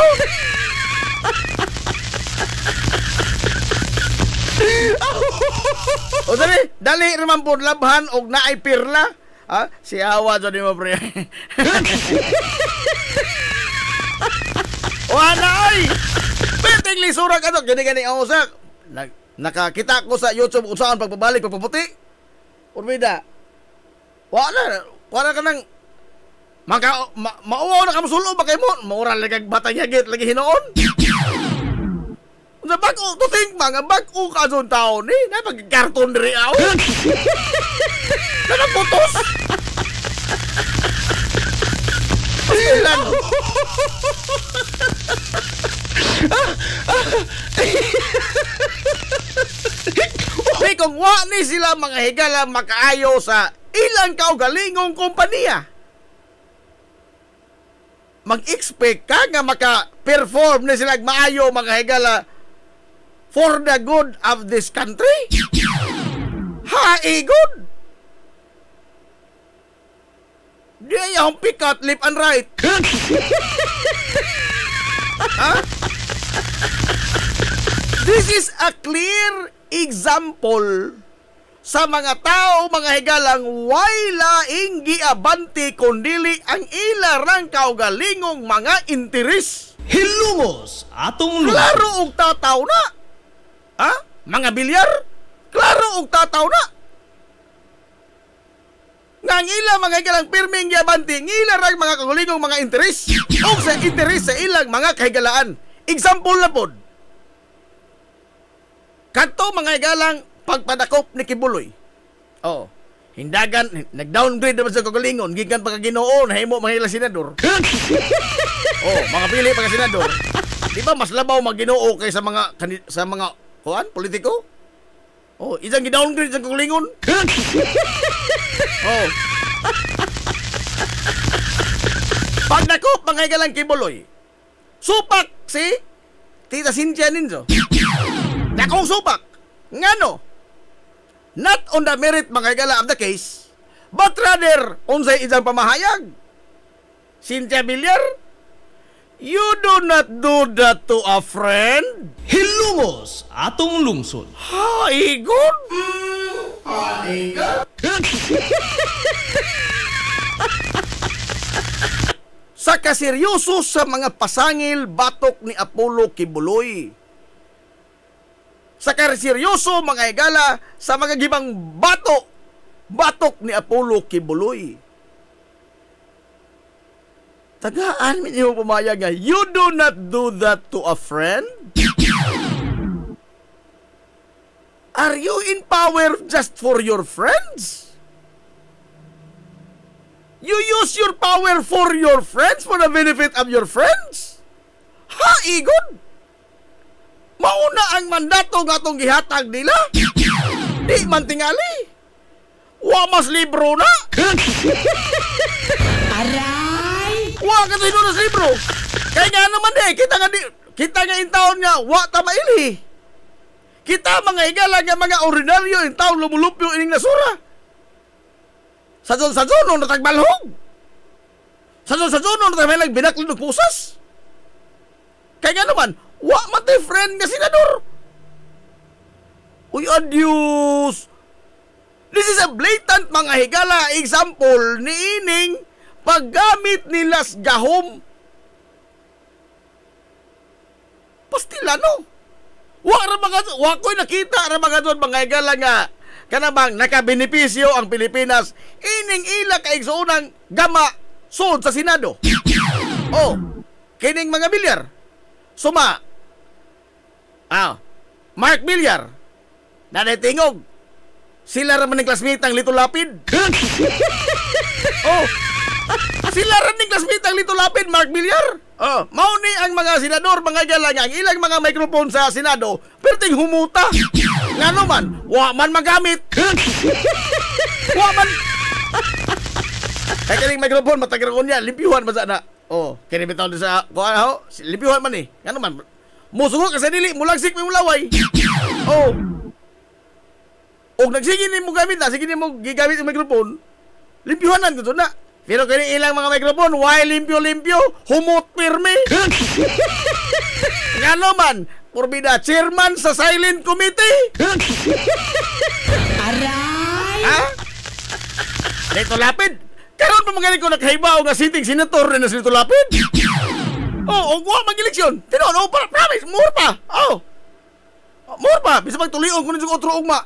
O dali naman po labhan og naay pirla. Ha? Si awa dyan ni mo pre. Wala ay! Peting lisura ka to. Gani-gani ang usak. Nakakita ko sa YouTube kung saan pagpabalik, pagpaputi. Urbida. Wala ka nang mauwaw na kamusulo ba kayo mo? Maural lagi batang yagit lagi hinoon. Sa bag-o, tuting mga bag-o ka doon tao ni. Napag-karton diri ako. Nakaputos. Pasilan. May kung ni sila mga higala makaayo sa ilang kaugalingong kompanya. Mag-expect ka nga maka-perform na sila maayo mga higala for the good of this country? Good. Di ayahong pikat, left and right. Ha? This is a clear example sa mga tao, mga higalang way laing giabante kundili ang ilarang kaugalingong mga interes. Hilungos atong lungsod. Klaro og tataw na. Ha? Mga bilyar? Klaro og tataw na. Nga ngila mga higalang pirming yabanti, ngila rag mga kagulingong mga interes o sa interes sa ilang mga kahigalaan. Example na pod. Kanto mga higalang pagpadakop ni Kibuloy. Oh, hindagan, nag-downgrade naman sa kagalingon, gikan pagka Ginoo, nahimo mga ilang senador. Oh, mga pili pagka senador. Di ba mas labaw mag-Ginoo kaysa mga politiko? Oh, isang gi-downgrade sa kagalingon. Oh. Pagdakop mga higalang Kibuloy. Supak si Tita Cynthia Ninzo. Dakong supak. Ngano? Not on the merit mga higala of the case, but rather unsay isang pamahayag. Cynthia Villar, you do not do that to a friend. Hilungos atong lungsod. Haigon? Haigon? Sa kaseryoso sa mga pasangil batok ni Apollo Kibuloy. Sa kaseryoso mga higala sa mga gibang batok ni Apollo Kibuloy. Tagaan mi niyo pumayag nga, you do not do that to a friend? Are you in power just for your friends? You use your power for your friends, for the benefit of your friends? Ha, Igon? Mauna ang mandato nga itong gihatag nila? Di man tingali. Wa mas libro na. Aray! Wa ka sino na libro. Kaya nga naman kita nga in taon nga, wa ta mailhi. Kita mga higala nga mga ordinaryo in taon lumulupyo ining nasura. Sadon no natagbalhog. Sadon no natagbalhog binaklin og pusas. Kaya nga naman, wa man tay friend nga senador. Uy, adios. This is a blatant mga higala example ni ining paggamit nila sa gahom. Pastilano. Wa ko'y nakita ra mga doon mga higala nga kanabang nakabenepisyo ang Pilipinas ining ila kaigsoonang gama sud sa Senado. Oh, kining mga Villar. Suma. Mark Villar. Nadatingog. Sila raman ng classmate ang Lito Lapid. Oh. Sila rin ng classmate ang Lito Lapid, Mark Villar. Oh, mao ni ang mga senador, mga galang, ang ilang mga microphone sa Senado, perting humuta. Nga naman, wa man magamit. Wa man. Kaya kining microphone, matagragon niya, limpyuhan ba sana? Oh, kini bitaw sa kuan ho, limpyuhan man ni. Nga naman, musugo ka sa dili, mulagsik mo mulaway. Oh. Og nagsige ni mo gamit na, sige ni mo gigamit yung microphone. Limpyuhanan ko na. Pero kini ilang mga microphone, why limpyo-limpyo, humot pirmi. Nga naman, porbida, chairman sa silent committee. Aray! Ha? Lito Lapid, karon pa magaling ko nakahibaw nga sitting senator rin na si Lito Lapid. Oh, og wa mag-eleksyon. Tinon, promise, more pa. Oh. More pa, bisa magtulion ko ng otro ugma.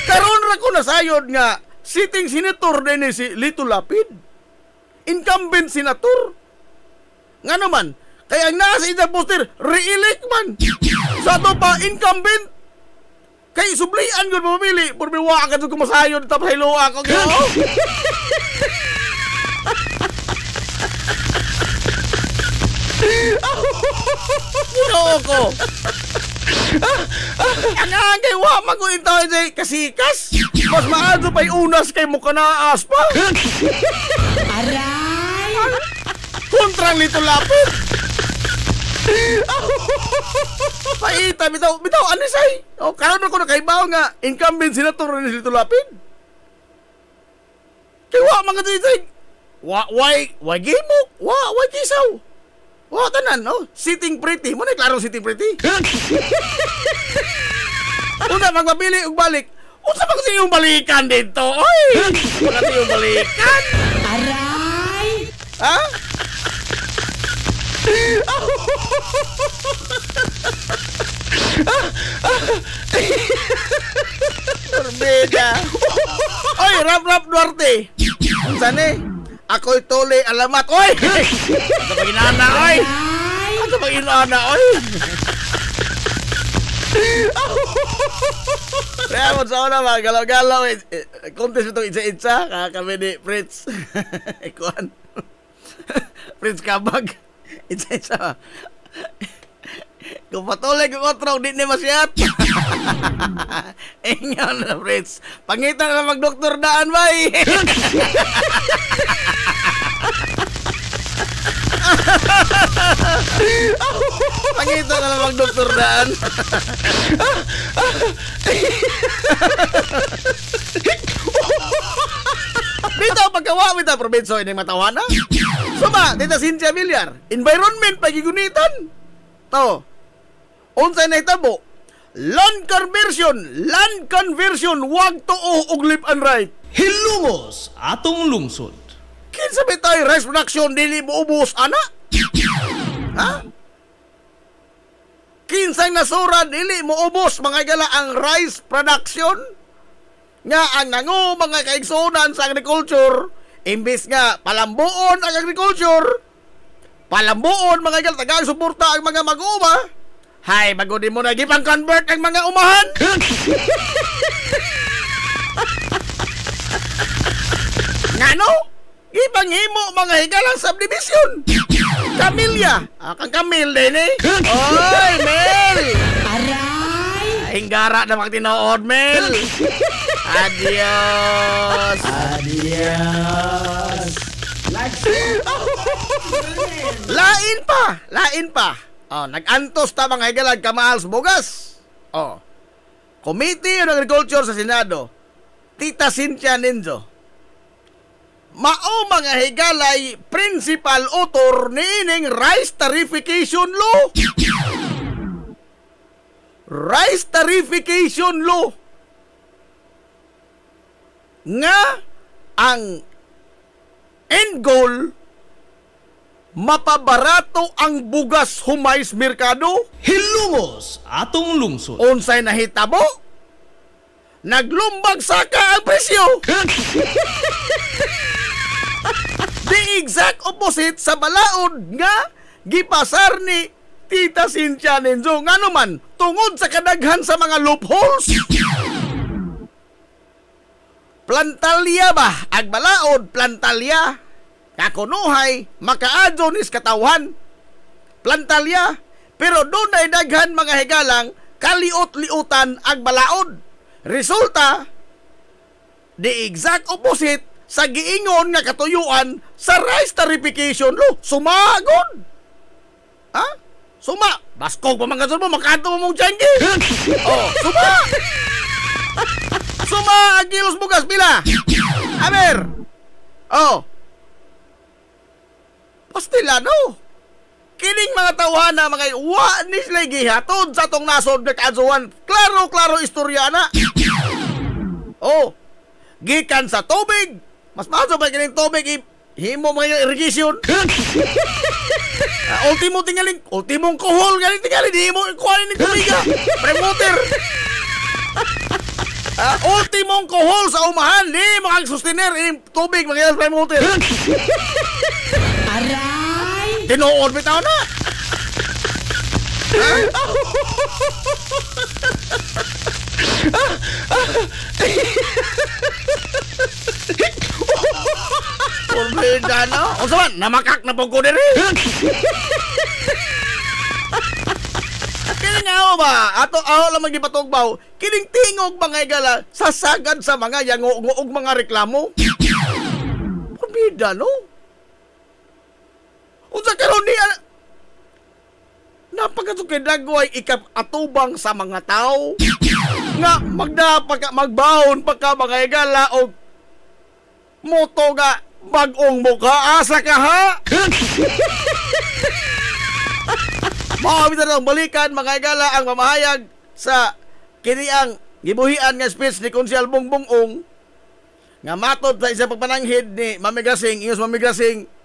Karon ra ko nasayod nga sitting senator din si Lito Lapid. Incumbent senator. Nga naman, kaya ang nasa isang poster, re-elect man. Sa to pa, incumbent. Kay sublian ko mamili. Purbiwa ka doon kumasayod, tapos hilo ako. Ginoo ko. Ang kay wa maguin tayo say kasikas. Mas maadto pa'y unas kay mo kanaas pa. Aray! Kontrang Lito Lapid. Paita, bitaw, anisay. O, karon ako nakaibaw nga, incumbent senator ni Lito Lapid. Kaya wa mga tayo, why gimok? Why kisaw? Wa tanan, no? Sitting pretty. Mo na klaro sitting pretty. Una, magmabili og balik. Unsa ba kasi yung balikan dito? Oy! Unsa ba kasi yung balikan? Aray! Ha? Berbeda. Oy, Rap Duarte. Unsan eh? Ako'y tuli alamat. Oy! Ano pa ginana, oy? Ano pa ginana, oy? Kaya mo sa una mga galaw-galaw. Contest itong itsa-itsa. Kami ni Fritz. Ikuan. Fritz Kabag. Itsa-itsa. Kung patuloy kung kontrong, di na masyat. Ingaw na, Fritz. Pangitan na mag-doktor daan, bay. Pangitan na mag-doktor daan. Dito, pagkawa, dito, probinsyo, ini matawana. Suma, dito, Cynthia Villar. Environment, pagigunitan. To, unsay na hitabo? Land conversion, wag tuo og left and right. Hilungos atong lungsod. Kinsa bitay rice production dili mo ubos ana? Ha? Kinsang nasura dili mo ubos mga gala ang rice production? Nga ang nangu mga kaigsunan sa agriculture, imbis nga palambuon ang agriculture, palambuon mga gala tagang suporta ang mga mag-uuma. Hay, bago di mo na gipang convert ang mga umahan. Ngano? Gipang himo mga higalang subdivision. Camilla. Kang Camille din eh. Oy, Mel. Aray! Hinggara na magtinood, Mel. Adios. Lain pa. Oh, nag-antos ta mga higalag kamahal sa bugas. Oh. Committee on Agriculture sa Senado. Tita Cynthia Ninzo. Mao mga higalay principal author niining rice tarification law. Rice tarification law. Nga ang end goal mapabarato ang bugas humay sa merkado. Hilungos atong lungsod. Unsay nahitabo? Naglumbag saka ang presyo. The exact opposite sa balaod nga gipasar ni Tita Cynthia Ninzo. Nga naman, tungod sa kadaghan sa mga loopholes. Plantalya ba? Ag balaod, plantalya. Kakunuhay, makaadyo nis katawhan. Plantalya. Pero doon ay daghan mga higalang kaliot-liutan ag balaod. Resulta, the exact opposite sa giingon nga katuyuan sa rice tarification law. Sumagod. Ha? Suma. Baskog pa mga mo, makato mo mong tiyanggi. Oh, suma. Suma ang kilos bugas pila. Aber. Oh. Pastilano. Kining mga tawhana mga wa ni sila gihatod sa tong nasod nga kaadzuan. Klaro istoryana. Oh. Gikan sa tubig. Mas maso ba kining tubig himo mga irrigation. Ultimo tingaling, ultimong kohol galing tingaling di mo kuha ni tubig. Premoter. Ultimong kohol sa umahan di mga sustainer in tubig mga premoter. Aray! Tinuod bitaw na. Porbeda no? O saman, namakak na pong ko diri. Kini nga ba? Ato aho lang magipatugbaw. Kining tingog mga igala sasagad sa mga yango-og mga reklamo. Porbeda no? Unsa karon ni napakatukid dagway ikap-atubang sa mga tao nga magbawon pa ka mga igala og moto nga bagong mukha asa ka ha. Maawit na balikan mga igala ang mamahayag sa kiniang gibuhian nga speech ni Konsyal Bongbong Ong nga matod sa isang pagpananghid ni Mamigrasing, Ingos Mamigrasing,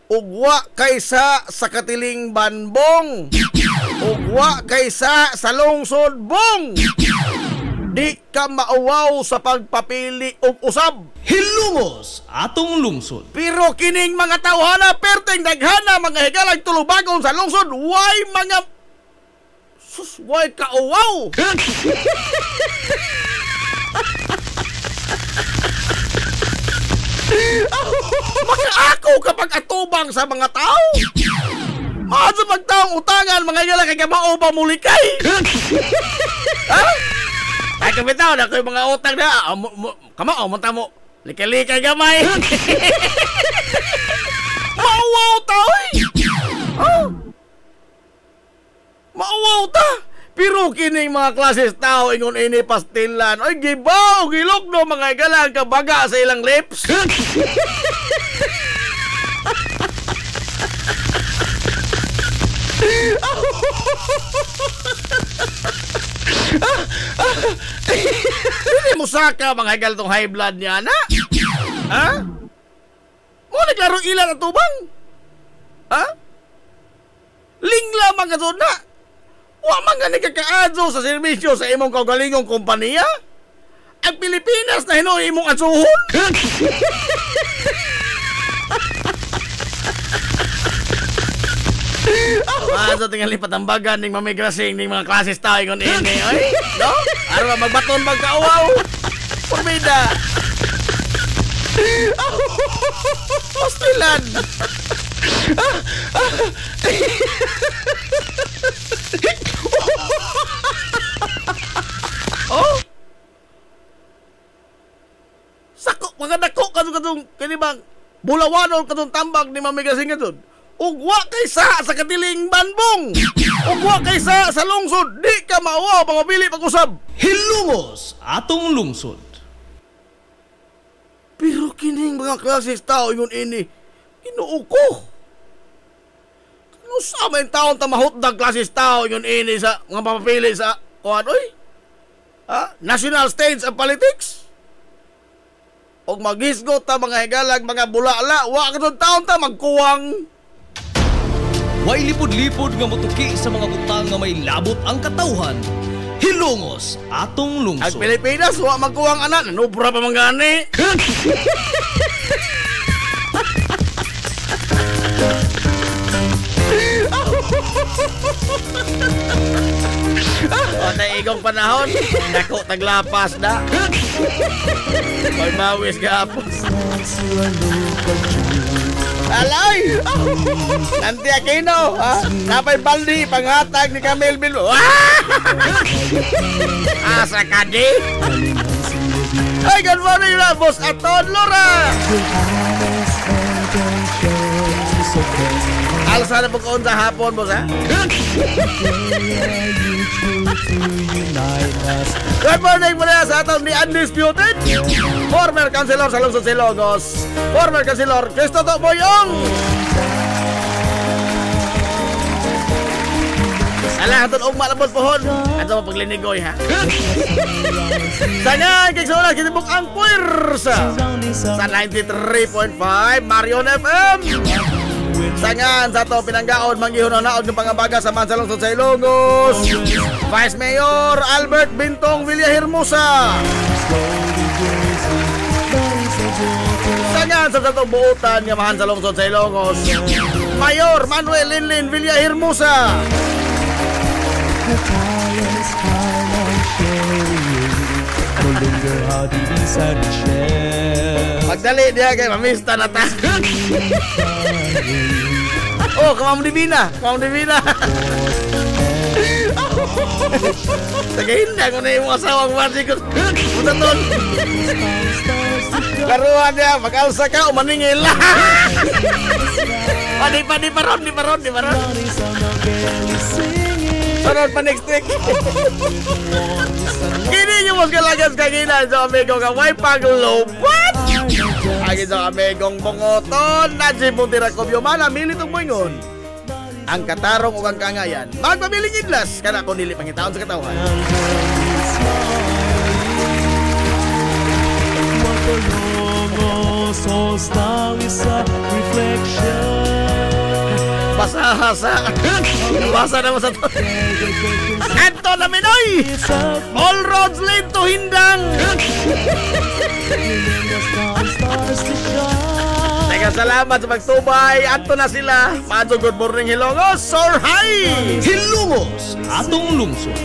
ugwa kaysa sa katiling banbong, ugwa kaysa sa lungsod bong. di ka mauwaw sa pagpapili og usab. Hilungos atong lungsod. Pero kining mga tawhana perteng daghana mga higalang tulubagon sa lungsod, why mga why kauwaw. Mga ako kapag atubang sa mga tao. Ano magtaong utangan mga higalang kay kamao ba mulikay? Ha? Ay kapitaw na ko yung mga utang na kamao mo tamo likay-likay gamay. Mauwaw tao eh. Oh. Mauwaw ta. Pero kining mga klases tao ingon ini pastilan. Ay gibaw gilok no mga higalang kabaga sa ilang lips. Hindi mo saka mga higal tong high blood niya na. Ha? Mo naglaro ilan at tubang? Ha? Ling lamang ka na. Wa man nga nagkakaadso sa serbisyo sa imong kaugalingong kompanya? Ang Pilipinas na hinuhi imong adsuhon? Sa tingali patambagan ning mamigrasing ning mga klases tao ingon ini oy no aron magbaton magkauwaw pumida hostilan. Oh sako mga dako kadung kini bang bulawanon kadung tambag ni mamigrasing kadun. Ugwa kaysa sa katiling banbong. Ugwa kaysa sa lungsod. Di ka mauwaw pangapili pag-usab. Hilungos atong lungsod. Pero kining mga klases tao ingon ini Ginoo ko. Ano sa may taon tamahot ng klases tao ingon ini sa mga papapili sa kuan oy? Ha? National stage of politics? Og magisgot ta mga higalag mga bulala, wa kadtong taon ta magkuwang. Way lipod-lipod nga motuki sa mga butang nga may labot ang katawhan. Hilungos atong lungsod. Ang Pilipinas wa magkuwang anak, nanubra pa mangani. O tay igong panahon, dako taglapas na. Pagmawis gapos. Alay! Nanti Aquino, napay baldi, panghatag ni Camille Bilbo. Asa ka di? Ay, good morning na, Boss Aton Lora! Alsa na po kaon sa hapon, Boss, ha? Good morning muna sa atong ni Undisputed former Councilor sa Lungsod Silogos, former Councilor Cristo Boyong. Ala atong ugma labot pohon ato paglinigoy ha. Sangan kay sa kitibok ang puwersa sa 93.5 Marion FM. Sangan sa to pinanggaon manggihon na og pangabaga sa Mansalong sa Ilongos. Vice Mayor Albert Bintong Villahermosa. Sangan sa to buutan nga Mansalong sa Ilongos. Mayor Manuel Linlin Villahermosa. Pagdali dia kay mamista na ta. Oh, Kamam Divina. Tagahin na ko na yung asawang masikot. Utaton. Laruan niya, mag-alsa ka, umaningil. Di paron. Sunod pa next week. Kini nyo mas kalagas kaginan sa amigo ka way paglupat. Agi sa amigong bungoton na si Puntira Kobyomana militong moingon. Ang katarong o ang kangayan magpabiling idlas kana kung dili pangitaon sa katawan. Basa Basa naman sa to. Ato na Minoy! All roads lead to Hindang! Teka, salamat sa pagtubay. Ato na sila. Madyo, good morning, Hilongos. Or hi! Hilongos, atong lungsod.